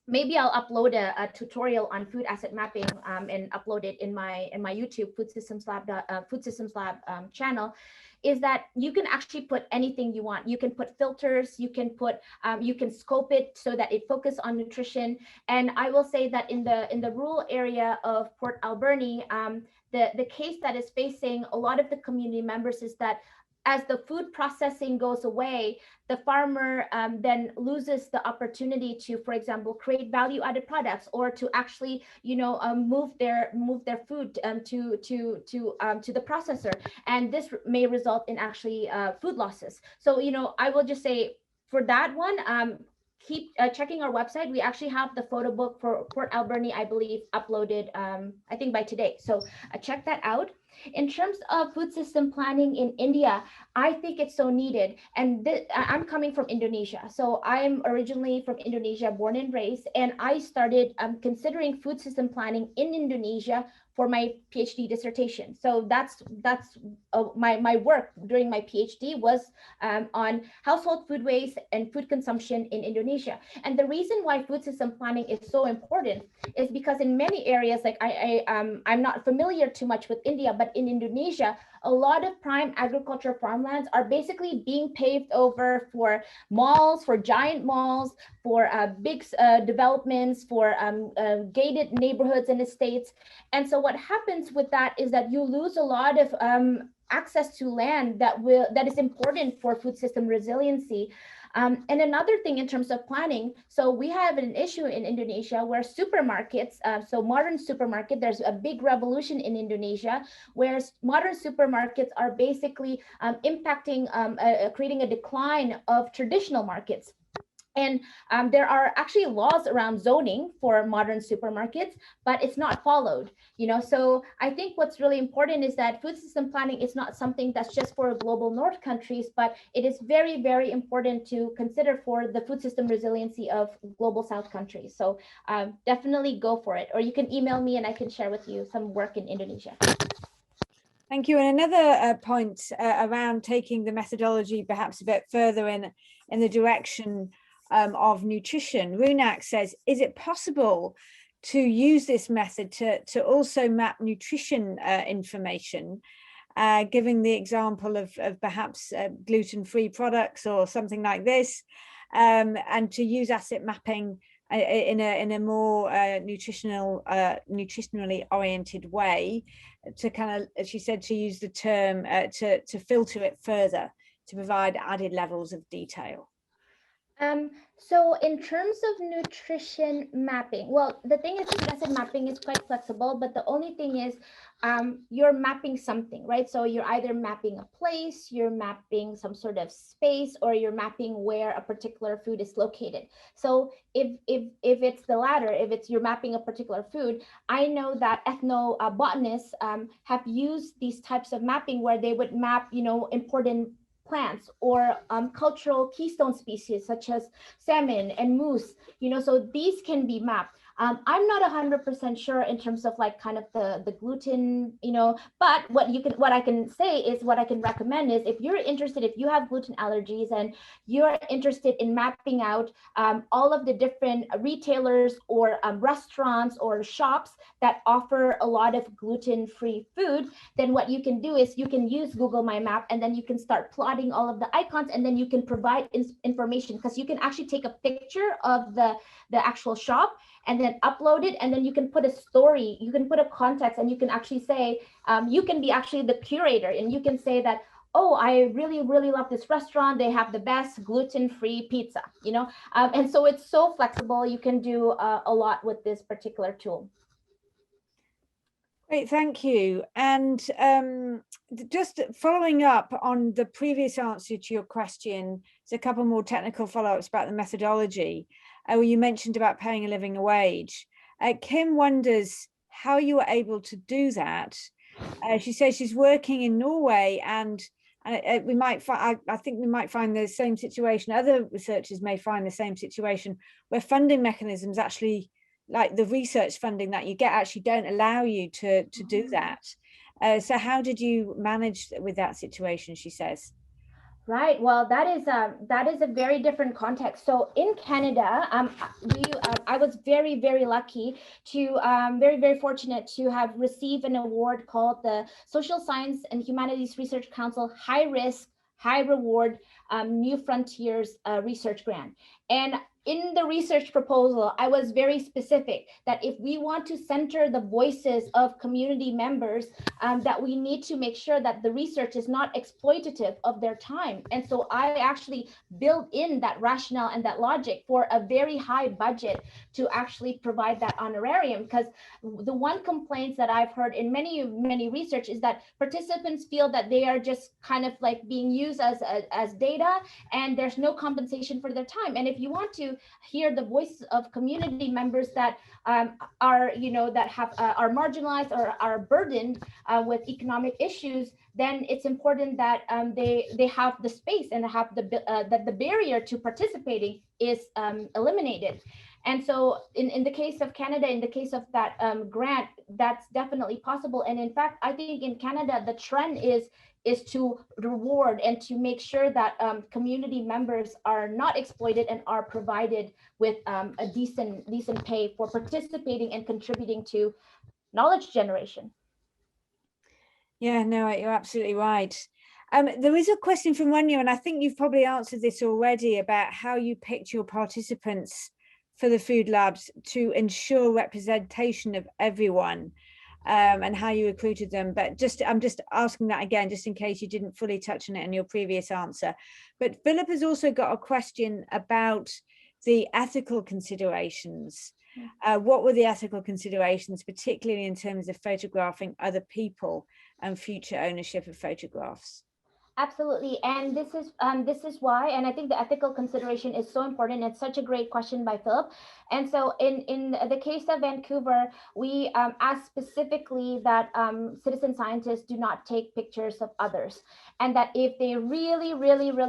maybe I'll upload a tutorial on food asset mapping and upload it in my YouTube Food Systems Lab channel. Is that you can actually put anything you want. You can put filters, you can put, you can scope it so that it focuses on nutrition. And I will say that in the rural area of Port Alberni, the case that is facing a lot of the community members is that as the food processing goes away, the farmer then loses the opportunity to, for example, create value-added products, or to actually, move their food to the processor, and this may result in actually food losses. So, I will just say, for that one, keep checking our website. We actually have the photo book for Port Alberni, I believe, uploaded, I think by today. So check that out. In terms of food system planning in India, I think it's so needed. And I'm coming from Indonesia. So I'm originally from Indonesia, born and raised, and I started considering food system planning in Indonesia for my PhD dissertation. So that's my work during my PhD was on household food waste and food consumption in Indonesia. And the reason why food system planning is so important is because in many areas, like I'm not familiar too much with India, but in Indonesia, a lot of prime agriculture farmlands are basically being paved over for malls, for giant malls, for big developments, for gated neighborhoods and estates. And so what happens with that is that you lose a lot of access to land that is important for food system resiliency. And another thing in terms of planning, so we have an issue in Indonesia where supermarkets, so modern supermarket, there's a big revolution in Indonesia where modern supermarkets are basically impacting, creating a decline of traditional markets. And there are actually laws around zoning for modern supermarkets, but it's not followed, So I think what's really important is that food system planning is not something that's just for global North countries, but it is very, very important to consider for the food system resiliency of global South countries. So definitely go for it. Or you can email me and I can share with you some work in Indonesia. Thank you. And another point around taking the methodology perhaps a bit further in the direction of nutrition. Runak says, is it possible to use this method to also map nutrition information, giving the example of perhaps gluten-free products or something like this, and to use asset mapping in a more nutritionally oriented way, to kind of, as she said, to use the term to filter it further, to provide added levels of detail? So in terms of nutrition mapping, well, the thing is asset mapping is quite flexible, but the only thing is you're mapping something, right? So you're either mapping a place, you're mapping some sort of space, or you're mapping where a particular food is located. So if it's the latter, if it's you're mapping a particular food, I know that ethnobotanists have used these types of mapping where they would map, important plants or cultural keystone species such as salmon and moose, so these can be mapped. I'm not 100% sure in terms of like kind of the gluten, but what I can say is, what I can recommend is, if you're interested, if you have gluten allergies and you're interested in mapping out all of the different retailers or restaurants or shops that offer a lot of gluten-free food, then what you can do is you can use Google My Map, and then you can start plotting all of the icons, and then you can provide information, because you can actually take a picture of the actual shop and then upload it, and then you can put a story, you can put a context, and you can actually say, you can be actually the curator, and you can say that, oh, I really, really love this restaurant. They have the best gluten-free pizza, and so it's so flexible. You can do a lot with this particular tool. Great, thank you. And just following up on the previous answer to your question, there's a couple more technical follow-ups about the methodology. You mentioned about paying a living wage. Kim wonders how you were able to do that. She says she's working in Norway, and we might find, I think we might find the same situation. Other researchers may find the same situation, where funding mechanisms actually, like the research funding that you get, actually don't allow you to do that. So how did you manage with that situation, she says? Right. Well, that is a very different context. So in Canada, I was very, very lucky to very, very fortunate to have received an award called the Social Science and Humanities Research Council High Risk, High Reward New Frontiers Research Grant. And in the research proposal, I was very specific that if we want to center the voices of community members, that we need to make sure that the research is not exploitative of their time. And so I actually build in that rationale and that logic for a very high budget to actually provide that honorarium. Because the one complaints that I've heard in many research is that participants feel that they are just kind of like being used as data, and there's no compensation for their time. And if you want to hear the voice of community members that are, that have are marginalized or are burdened with economic issues, then it's important that they have the space and have that the barrier to participating is eliminated. And so in the case of Canada, in the case of that grant, that's definitely possible. And in fact, I think in Canada, the trend is to reward and to make sure that community members are not exploited and are provided with a decent pay for participating and contributing to knowledge generation. Yeah, no, you're absolutely right. There is a question from Rania, and I think you've probably answered this already, about how you picked your participants for the food labs to ensure representation of everyone, and how you recruited them. But I'm just asking that again, just in case you didn't fully touch on it in your previous answer. But Philip has also got a question about the ethical considerations. What were the ethical considerations, particularly in terms of photographing other people and future ownership of photographs? Absolutely, and this is why, and I think the ethical consideration is so important. It's such a great question by Philip. And so in the case of Vancouver, we asked specifically that citizen scientists do not take pictures of others, and that if they really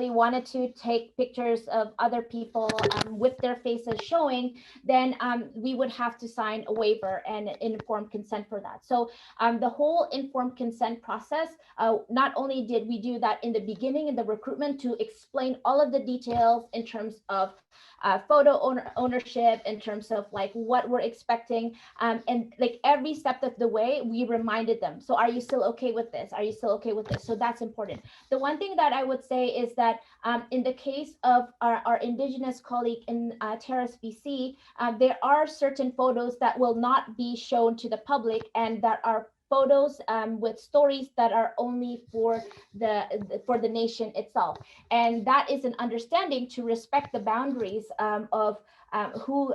wanted to take pictures of other people with their faces showing, then we would have to sign a waiver and informed consent for that. So the whole informed consent process, not only did we do that in the beginning in the recruitment to explain all of the details in terms of photo ownership, in terms of like what we're expecting, and like every step of the way we reminded them, so are you still okay with this, are you still okay with this? So that's important. The one thing that I would say is that in the case of our Indigenous colleague in Terrace, BC, there are certain photos that will not be shown to the public, and that are photos with stories that are only for the nation itself. And that is an understanding to respect the boundaries of who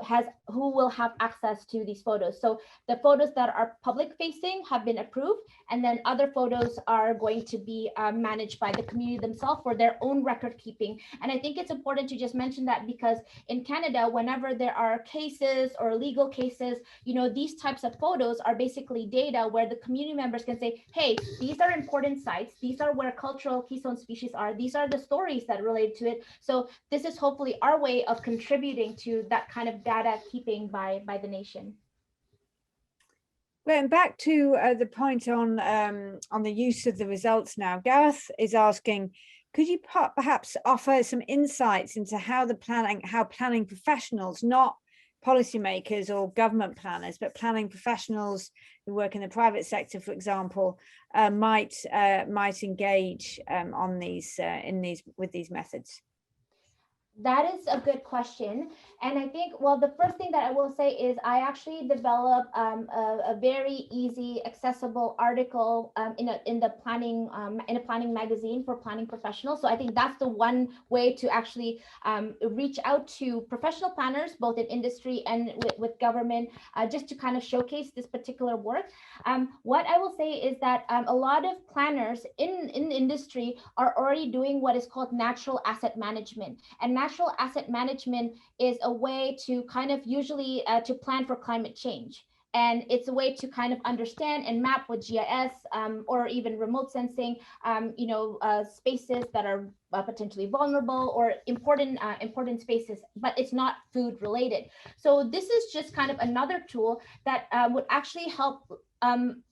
will have access to these photos. So the photos that are public facing have been approved, and then other photos are going to be managed by the community themselves for their own record keeping. And I think it's important to just mention that, because in Canada, whenever there are cases or legal cases, these types of photos are basically data where the community members can say, hey, these are important sites, these are where cultural keystone species are, these are the stories that relate to it. So this is hopefully our way of contributing to that kind of data keeping by the nation. Going back to the point on the use of the results now, Gareth is asking, could you perhaps offer some insights into how planning professionals, not policymakers or government planners, but planning professionals who work in the private sector, for example, might engage with these methods? That is a good question. And I think, well, the first thing that I will say is I actually developed a very easy, accessible article in a planning magazine for planning professionals. So I think that's the one way to actually reach out to professional planners, both in industry and with government, just to kind of showcase this particular work. What I will say is that a lot of planners in industry are already doing what is called natural asset management. And natural asset management is a way to kind of usually to plan for climate change. And it's a way to kind of understand and map with GIS or even remote sensing, spaces that are potentially vulnerable or important spaces, but it's not food related. So this is just kind of another tool that would actually help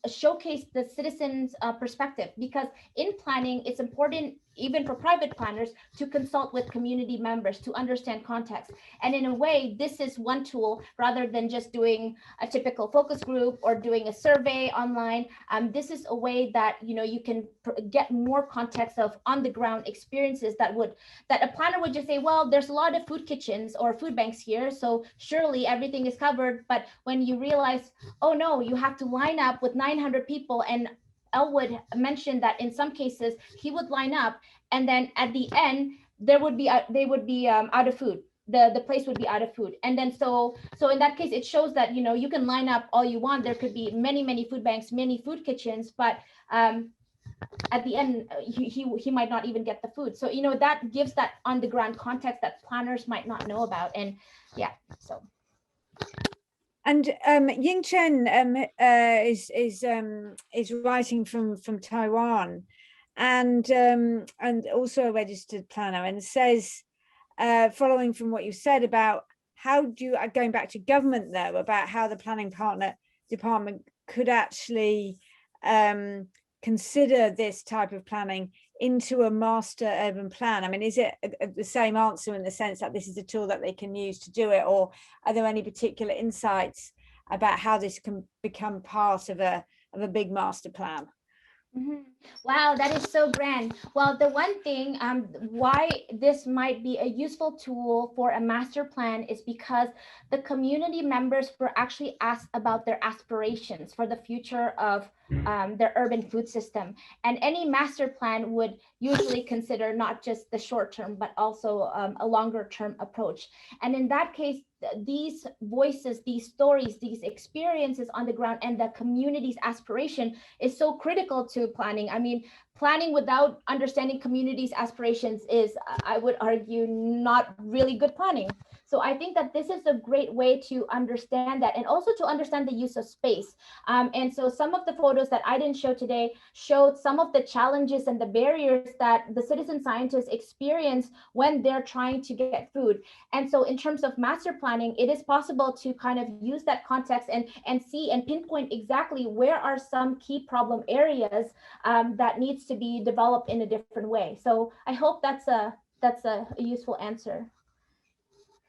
showcase the citizens' perspective, because in planning, it's important even for private planners, to consult with community members to understand context. And in a way, this is one tool rather than just doing a typical focus group or doing a survey online. This is a way that you can get more context of on the ground experiences that a planner would just say, well, there's a lot of food kitchens or food banks here, so surely everything is covered. But when you realize, oh no, you have to line up with 900 people, and Elwood mentioned that in some cases he would line up, and then at the end they would be out of food. The place would be out of food. And then so in that case, it shows that you can line up all you want. There could be many food banks, many food kitchens, but at the end he might not even get the food. So that gives that on the ground context that planners might not know about. And yeah, so. And Ying Chen is writing from Taiwan, and also a registered planner, and says, following from what you said about how do you, going back to government though, about how the planning department could actually consider this type of planning into a master urban plan. I mean, is it the same answer in the sense that this is a tool that they can use to do it, or are there any particular insights about how this can become part of a big master plan? Mm-hmm. Wow, that is so grand. Well, the one thing why this might be a useful tool for a master plan is because the community members were actually asked about their aspirations for the future of their urban food system. And any master plan would usually consider not just the short term, but also a longer term approach. And in that case, these voices, these stories, these experiences on the ground, and the community's aspiration is so critical to planning. I mean, planning without understanding community's aspirations is, I would argue, not really good planning. So I think that this is a great way to understand that, and also to understand the use of space. And so some of the photos that I didn't show today showed some of the challenges and the barriers that the citizen scientists experience when they're trying to get food. And so in terms of master planning, it is possible to kind of use that context and see and pinpoint exactly where are some key problem areas that needs to be developed in a different way. So I hope that's a useful answer.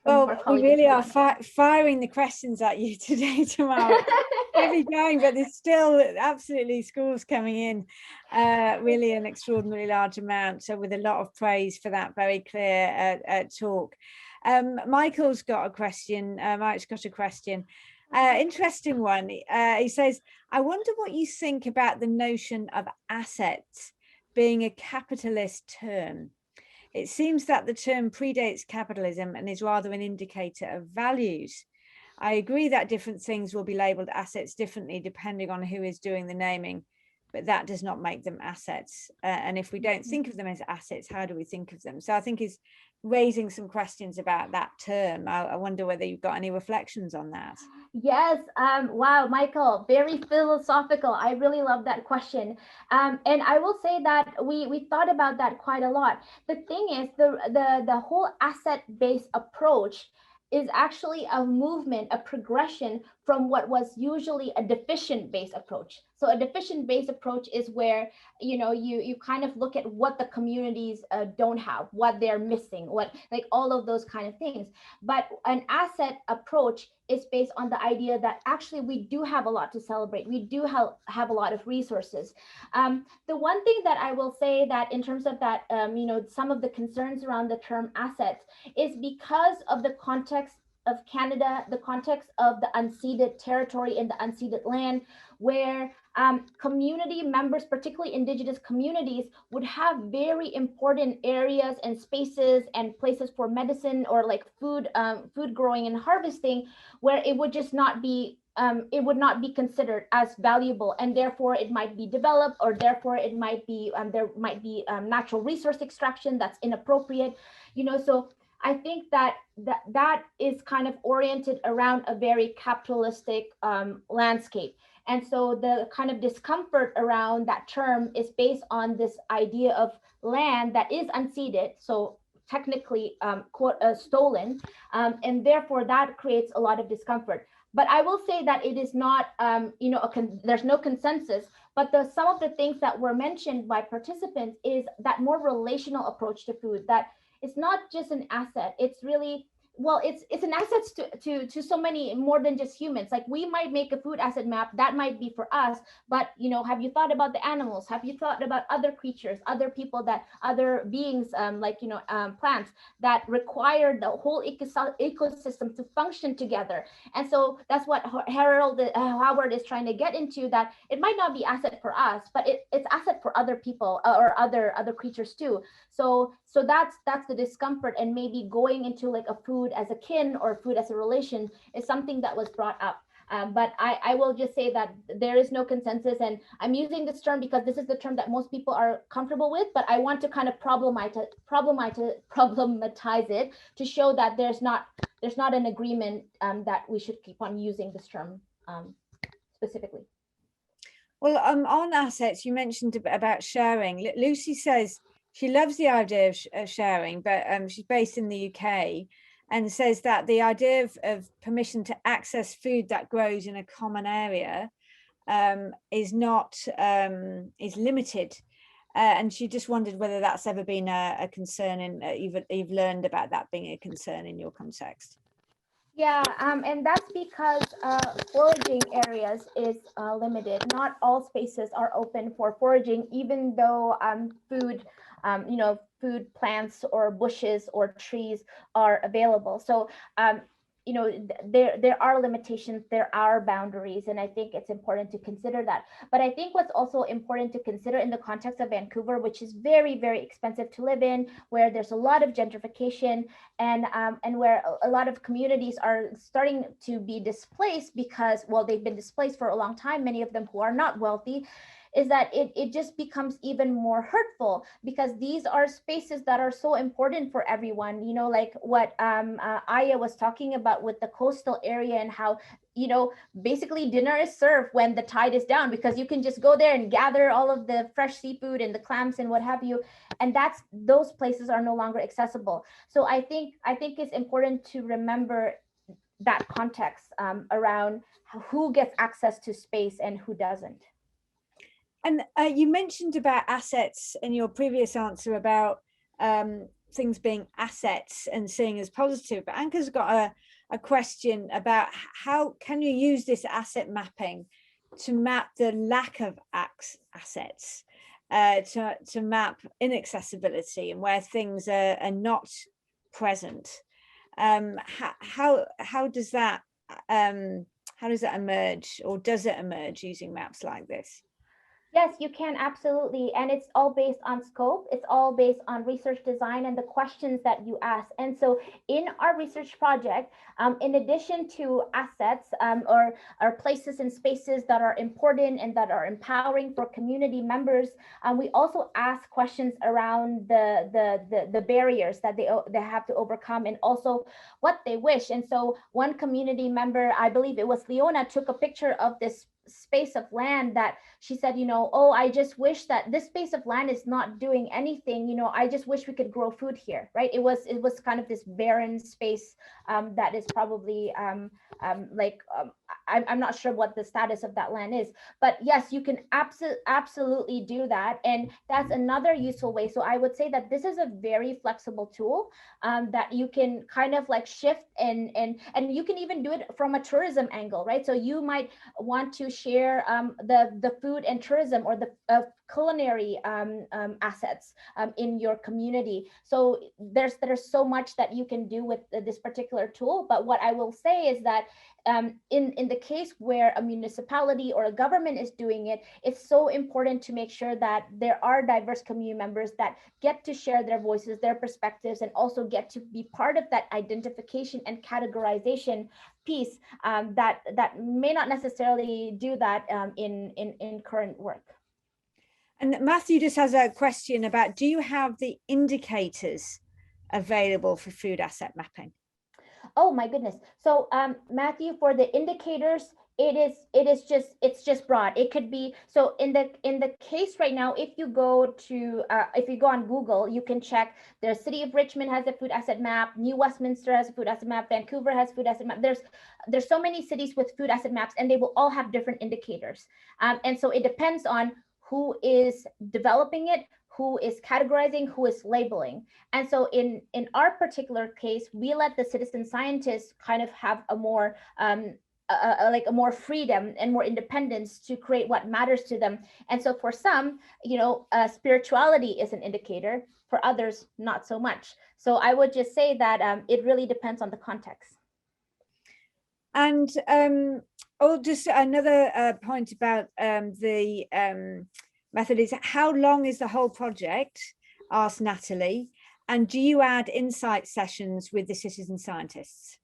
Well, we really are firing the questions at you today, Tammara. Heavy going, but there's still absolutely scores coming in, really an extraordinarily large amount. So with a lot of praise for that very clear talk. Michael's got a question. Mike's got a question. Interesting one. He says, I wonder what you think about the notion of assets being a capitalist term. It seems that the term predates capitalism and is rather an indicator of values. I agree that different things will be labeled assets differently depending on who is doing the naming, but that does not make them assets. And if we don't think of them as assets, how do we think of them? So I think he's raising some questions about that term. I wonder whether you've got any reflections on that. Yes. Wow, Michael, very philosophical. I really love that question. And I will say that we thought about that quite a lot. The thing is, the whole asset-based approach is actually a movement, a progression from what was usually a deficient-based approach. So a deficient-based approach is where you kind of look at what the communities don't have, what they're missing, what, like, all of those kind of things. But an asset approach is based on the idea that actually we do have a lot to celebrate. We do have a lot of resources. The one thing that I will say that in terms of that, some of the concerns around the term assets is because of the context of Canada, the context of the unceded territory and the unceded land, where community members, particularly Indigenous communities, would have very important areas and spaces and places for medicine or like food growing and harvesting, where it would just not be it would not be considered as valuable, and therefore it might be developed, or therefore it might be there might be natural resource extraction that's inappropriate. So I think that is kind of oriented around a very capitalistic landscape. And so the kind of discomfort around that term is based on this idea of land that is unceded, so technically stolen, and therefore that creates a lot of discomfort. But I will say that it is not, there's no consensus, But some of the things that were mentioned by participants is that more relational approach to food, that it's not just an asset, it's really, well, it's an asset to so many more than just humans. Like we might make a food asset map that might be for us, but have you thought about the animals? Have you thought about other creatures, other people, that other beings, plants that require the whole ecosystem to function together? And so that's what Howard is trying to get into, that it might not be asset for us, but it's asset for other people, or other creatures too. So that's the discomfort, and maybe going into like a food as a kin or food as a relation is something that was brought up. But I will just say that there is no consensus, and I'm using this term because this is the term that most people are comfortable with, but I want to kind of problematize it to show that there's not an agreement that we should keep on using this term specifically. Well, on assets, you mentioned a bit about sharing. Lucy says she loves the idea of sharing, but she's based in the UK, and says that the idea of permission to access food that grows in a common area is limited. And she just wondered whether that's ever been a concern, and you've learned about that being a concern in your context. Yeah, and that's because foraging areas is limited. Not all spaces are open for foraging, even though food plants or bushes or trees are available. So there are limitations, there are boundaries, and I think it's important to consider that. But I think what's also important to consider in the context of Vancouver, which is very, very expensive to live in, where there's a lot of gentrification, and where a lot of communities are starting to be displaced because, well, they've been displaced for a long time, many of them who are not wealthy, is that it just becomes even more hurtful, because these are spaces that are so important for everyone, like what Aya was talking about with the coastal area, and how basically dinner is served when the tide is down, because you can just go there and gather all of the fresh seafood and the clams and what have you, and those places are no longer accessible. So I think it's important to remember that context around who gets access to space and who doesn't. And you mentioned about assets in your previous answer about things being assets and seeing as positive, but Anka's got a question about how can you use this asset mapping to map the lack of assets, to map inaccessibility and where things are not present. How does that emerge, or does it emerge using maps like this? Yes, you can, absolutely. And it's all based on scope. It's all based on research design and the questions that you ask. And so in our research project, in addition to assets or places and spaces that are important and that are empowering for community members, we also ask questions around the barriers that they have to overcome, and also what they wish. And so one community member, I believe it was Leona, took a picture of this space of land that she said, oh, I just wish that this space of land is not doing anything. I just wish we could grow food here, right? It was kind of this barren space that is probably I'm not sure what the status of that land is, but yes, you can absolutely do that, and that's another useful way. So I would say that this is a very flexible tool that you can kind of like shift, and you can even do it from a tourism angle, right? So you might want to share the food and tourism, or the culinary assets in your community. So there's so much that you can do with this particular tool. But what I will say is that in the case where a municipality or a government is doing it, it's so important to make sure that there are diverse community members that get to share their voices, their perspectives, and also get to be part of that identification and categorization piece that may not necessarily do that in current work. And Matthew just has a question about, do you have the indicators available for food asset mapping? Oh my goodness. So Matthew, for the indicators, it's just broad. It could be, so in the case right now, if you go to if you go on Google, you can check the city of Richmond has a food asset map, New Westminster has a food asset map, Vancouver has food asset map. There's so many cities with food asset maps, and they will all have different indicators, and so it depends on who is developing it, who is categorizing, who is labeling. And so in our particular case, we let the citizen scientists kind of have a more like a more freedom and more independence to create what matters to them. And so for some, spirituality is an indicator. For others, not so much. So I would just say that it really depends on the context. And just another point about the method is, how long is the whole project? Asked Natalie. And do you add insight sessions with the citizen scientists?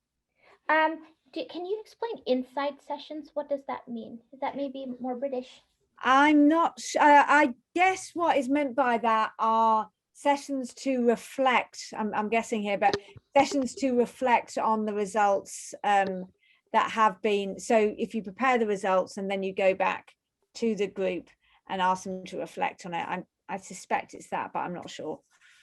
Can you explain insight sessions? What does that mean? Is that maybe more British? I'm not sure. I guess what is meant by that are sessions to reflect, I'm guessing here, but sessions to reflect on the results that have been. So if you prepare the results and then you go back to the group and ask them to reflect on it, I suspect it's that, but I'm not sure.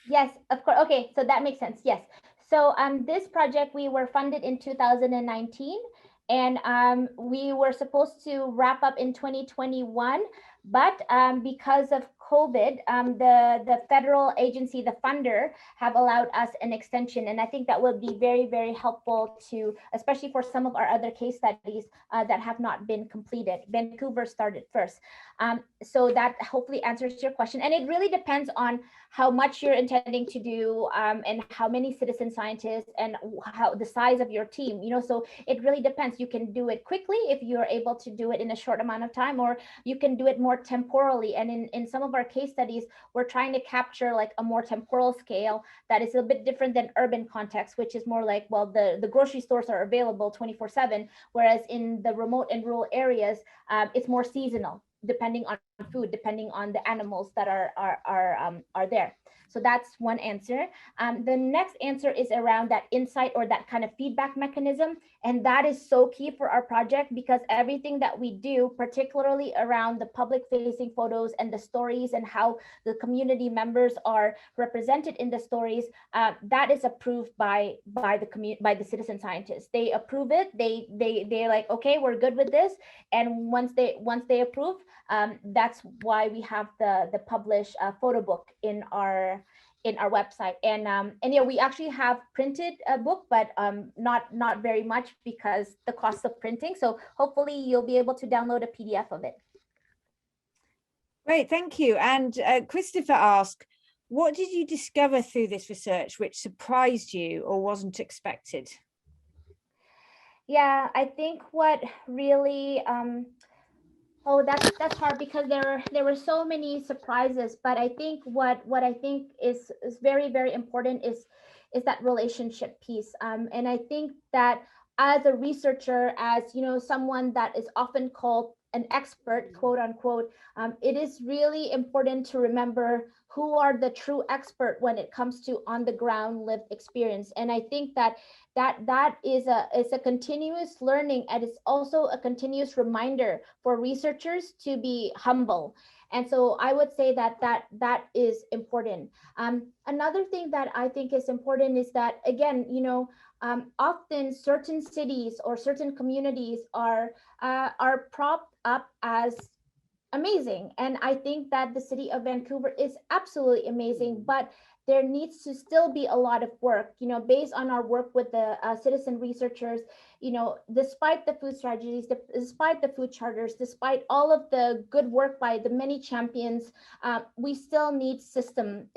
Yes, of course. Okay, so that makes sense. Yes. So this project, we were funded in 2019, and we were supposed to wrap up in 2021, but because of COVID, the federal agency, the funder, have allowed us an extension, and I think that will be very, very helpful to, especially for some of our other case studies that have not been completed. Vancouver started first, so that hopefully answers your question, and it really depends on how much you're intending to do, and how many citizen scientists, and how the size of your team. So it really depends. You can do it quickly if you're able to do it in a short amount of time, or you can do it more temporally. And in some of our case studies, we're trying to capture like a more temporal scale that is a bit different than urban context, which is more like, well, the grocery stores are available 24/7, whereas in the remote and rural areas, it's more seasonal, depending on food, depending on the animals that are there. So that's one answer. The next answer is around that insight, or that kind of feedback mechanism. And that is so key for our project, because everything that we do, particularly around the public facing photos and the stories and how the community members are represented in the stories, that is approved by the citizen scientists. They approve it. They're like, okay, we're good with this. And once they approve, that's why we have the published photo book in our website. And yeah, we actually have printed a book, but not very much because the cost of printing. So hopefully you'll be able to download a PDF of it. Great, thank you. And Christopher asked, what did you discover through this research which surprised you or wasn't expected? Yeah, I think what really oh, that's hard, because there were so many surprises. But I think what I think is very, very important is that relationship piece. And I think that as a researcher, as someone that is often called an expert, quote unquote, it is really important to remember who are the true expert when it comes to on the ground lived experience. And I think that is a continuous learning, and it's also a continuous reminder for researchers to be humble. And so I would say that is important. Another thing that I think is important is that, again, often certain cities or certain communities are propped up as amazing. And I think that the city of Vancouver is absolutely amazing, but there needs to still be a lot of work, based on our work with the citizen researchers, despite the food strategies, despite the food charters, despite all of the good work by the many champions, we still need system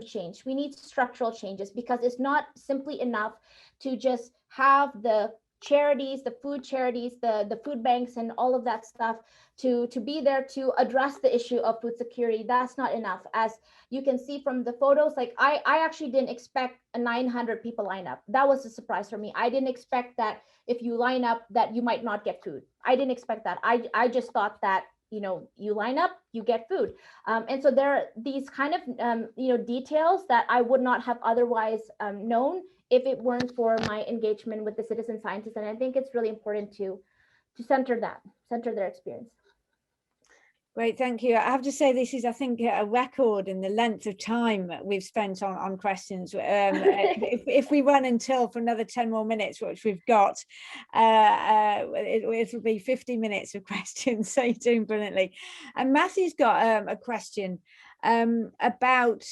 change. We need structural changes, because it's not simply enough to just have the charities, the food charities, the food banks, and all of that stuff to be there to address the issue of food security. That's not enough. As you can see from the photos, like I actually didn't expect a 900 people lineup. That was a surprise for me. I didn't expect that if you line up that you might not get food. I didn't expect that. I just thought that you line up, you get food. And so there are these kind of details that I would not have otherwise known if it weren't for my engagement with the citizen scientists. And I think it's really important to center their experience. Great, thank you. I have to say this is, I think, a record in the length of time we've spent on questions. If we run until for another 10 more minutes, which we've got, it'll be 50 minutes of questions, so you're doing brilliantly. And Matthew's got a question about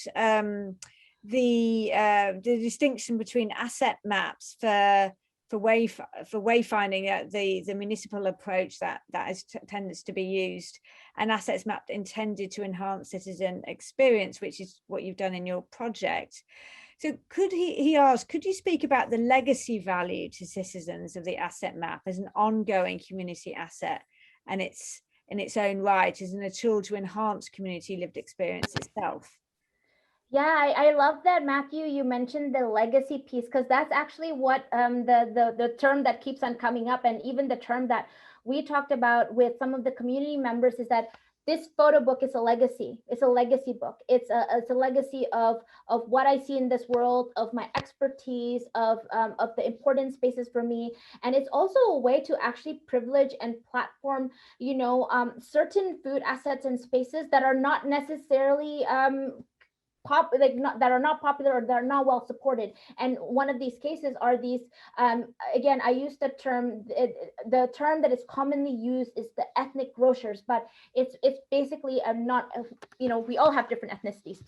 the distinction between asset maps for wayfinding, the municipal approach that tends to be used, and assets mapped intended to enhance citizen experience, which is what you've done in your project. So he asked, could you speak about the legacy value to citizens of the asset map as an ongoing community asset, and it's in its own right as a tool to enhance community lived experience itself? Yeah, I love that, Matthew, you mentioned the legacy piece, because that's actually what the term that keeps on coming up, and even the term that we talked about with some of the community members, is that this photo book is a legacy. It's a legacy book. It's a legacy of what I see in this world, of my expertise, of the important spaces for me. And it's also a way to actually privilege and platform, certain food assets and spaces that are not necessarily that are not popular, or that are not well supported. And one of these cases are these, again, I use the term that is commonly used is the ethnic grocers, but it's basically not, we all have different ethnicities.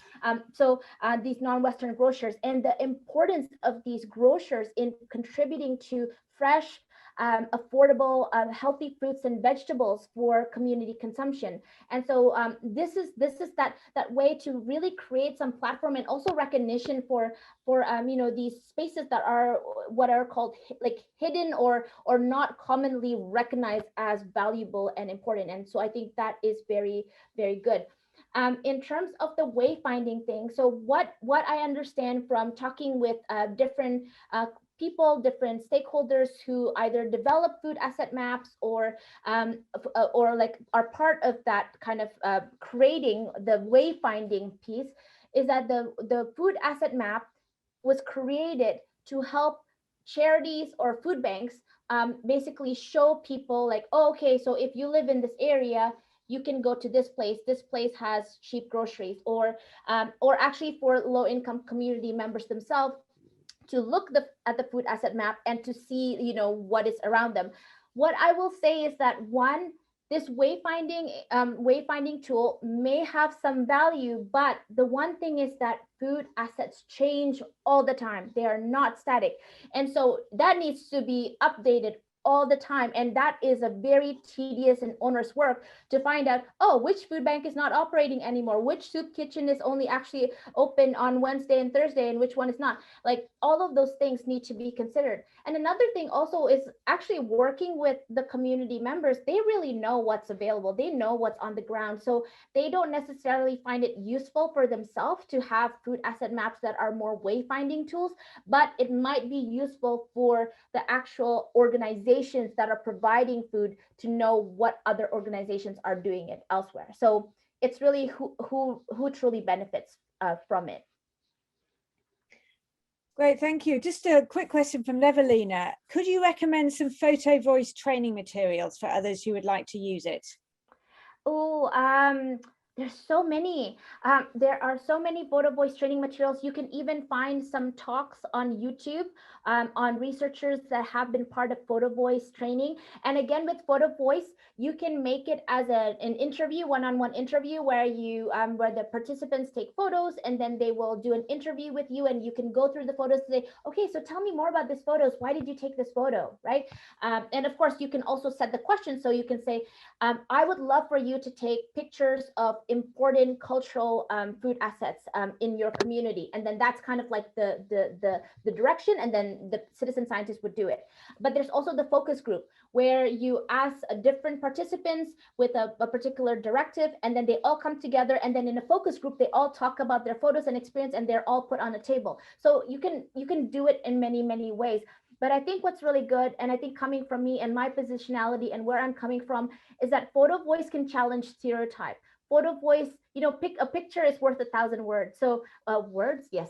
So these non-Western grocers, and the importance of these grocers in contributing to fresh, affordable, healthy fruits and vegetables for community consumption. And so this is that way to really create some platform, and also recognition for these spaces that are what are called like hidden, or not commonly recognized as valuable and important. And so I think that is very, very good. In terms of the wayfinding thing, so what I understand from talking with different people, different stakeholders who either develop food asset maps, or like are part of that kind of creating the wayfinding piece, is that the food asset map was created to help charities or food banks basically show people like, oh, okay, so if you live in this area, you can go to this place. This place has cheap groceries, or actually for low-income community members themselves, to look at the food asset map and to see, what is around them. What I will say is that, one, this wayfinding tool may have some value, but the one thing is that food assets change all the time. They are not static. And so that needs to be updated all the time. And that is a very tedious and onerous work to find out, oh, which food bank is not operating anymore, which soup kitchen is only actually open on Wednesday and Thursday, and which one is not. Like, all of those things need to be considered. And another thing also is actually working with the community members. They really know what's available. They know what's on the ground. So they don't necessarily find it useful for themselves to have food asset maps that are more wayfinding tools, but it might be useful for the actual organizations that are providing food to know what other organizations are doing it elsewhere. So it's really who truly benefits from it. Great, thank you. Just a quick question from Nevelina. Could you recommend some Photovoice training materials for others who would like to use it? Oh, there's so many. There are so many Photovoice training materials. You can even find some talks on YouTube on researchers that have been part of Photovoice training. And again, with Photovoice, you can make it as an interview, one-on-one interview, where where the participants take photos, and then they will do an interview with you, and you can go through the photos and say, okay, so tell me more about these photos. Why did you take this photo, right? And of course, you can also set the question. So you can say, I would love for you to take pictures of important cultural food assets in your community. And then that's kind of like the direction, and then the citizen scientist would do it. But there's also the focus group, where you ask different participants with a particular directive, and then they all come together, and then in a focus group, they all talk about their photos and experience, and they're all put on a table. So you can do it in many, many ways. But I think what's really good, and I think coming from me and my positionality and where I'm coming from, is that Photovoice can challenge stereotype. Photovoice, pick a picture is worth 1,000 words. So words, yes,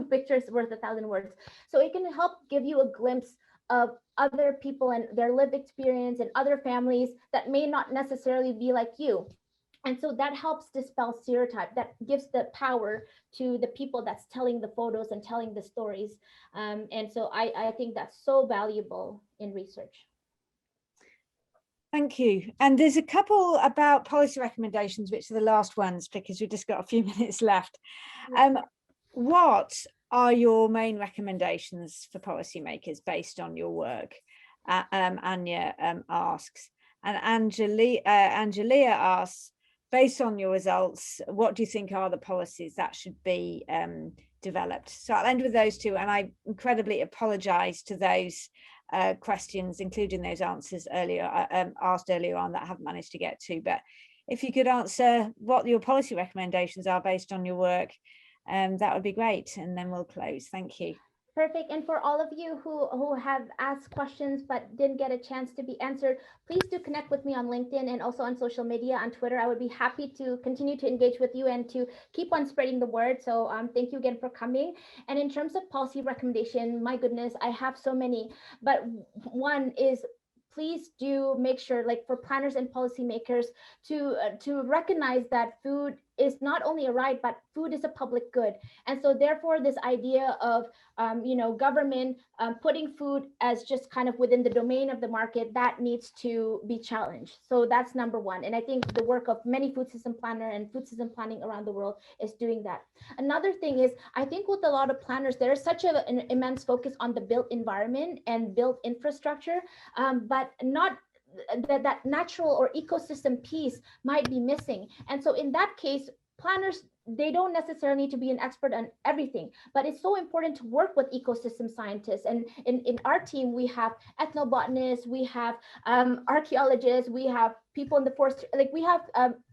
picture is worth 1,000 words. So it can help give you a glimpse of other people and their lived experience and other families that may not necessarily be like you. And so that helps dispel stereotype, that gives the power to the people that's telling the photos and telling the stories. And so I think that's so valuable in research. Thank you. And there's a couple about policy recommendations, which are the last ones, because we've just got a few minutes left. What are your main recommendations for policymakers based on your work? Anya asks. And Angelia asks, based on your results, what do you think are the policies that should be developed? So I'll end with those two, and I incredibly apologize to those questions, including those answers earlier asked earlier on that I haven't managed to get to. But if you could answer what your policy recommendations are based on your work, that would be great, and then we'll close. Thank you. Perfect. And for all of you who have asked questions but didn't get a chance to be answered, please do connect with me on LinkedIn and also on social media, on Twitter. I would be happy to continue to engage with you and to keep on spreading the word. So thank you again for coming. And in terms of policy recommendation, my goodness, I have so many, but one is, please do make sure, like for planners and policymakers, to recognize that food is not only a right, but food is a public good. And so therefore this idea of government putting food as just kind of within the domain of the market, that needs to be challenged. So that's number one. And I think the work of many food system planner and food system planning around the world is doing that. Another thing is, I think with a lot of planners, there is such an immense focus on the built environment and built infrastructure, but not that natural or ecosystem piece might be missing. And so in that case, planners, they don't necessarily need to be an expert on everything, but it's so important to work with ecosystem scientists. And in our team, we have ethnobotanists, we have archaeologists, we have people in the forest, like we have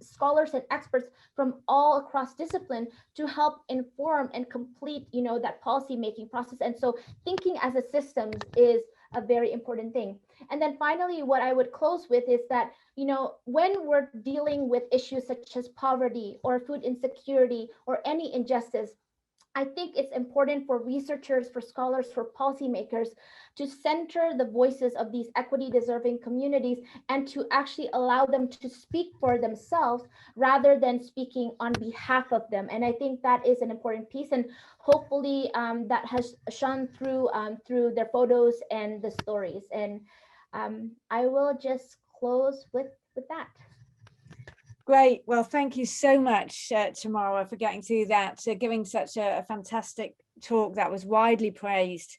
scholars and experts from all across discipline to help inform and complete, that policy making process. And so thinking as a system is a very important thing. And then finally, what I would close with is that, when we're dealing with issues such as poverty or food insecurity or any injustice, I think it's important for researchers, for scholars, for policymakers to center the voices of these equity deserving communities and to actually allow them to speak for themselves rather than speaking on behalf of them. And I think that is an important piece. And hopefully that has shone through their photos and the stories. And I will just close with that. Great. Well, thank you so much, Tammara, for getting through that, giving such a fantastic talk that was widely praised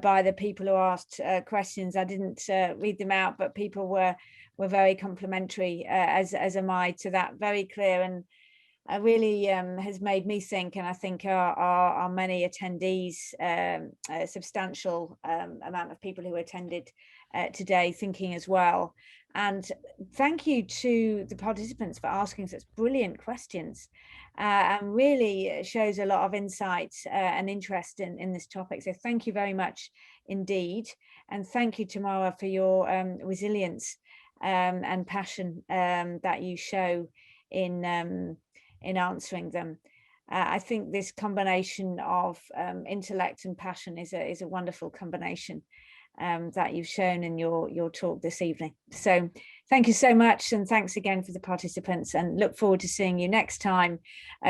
by the people who asked questions. I didn't read them out, but people were very complimentary, as am I, to that. Very clear, and really has made me think, and I think our many attendees, a substantial amount of people who attended today, thinking as well. And thank you to the participants for asking such brilliant questions, and really shows a lot of insight and interest in this topic. So thank you very much indeed. And thank you, Tammara, for your resilience and passion that you show in answering them. I think this combination of intellect and passion is a wonderful combination that you've shown in your talk this evening. So thank you so much, and thanks again for the participants, and look forward to seeing you next time.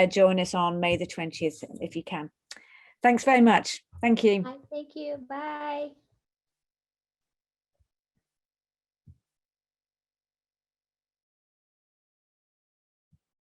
Join us on May the 20th if you can. Thanks very much. Thank you. Thank you. Bye.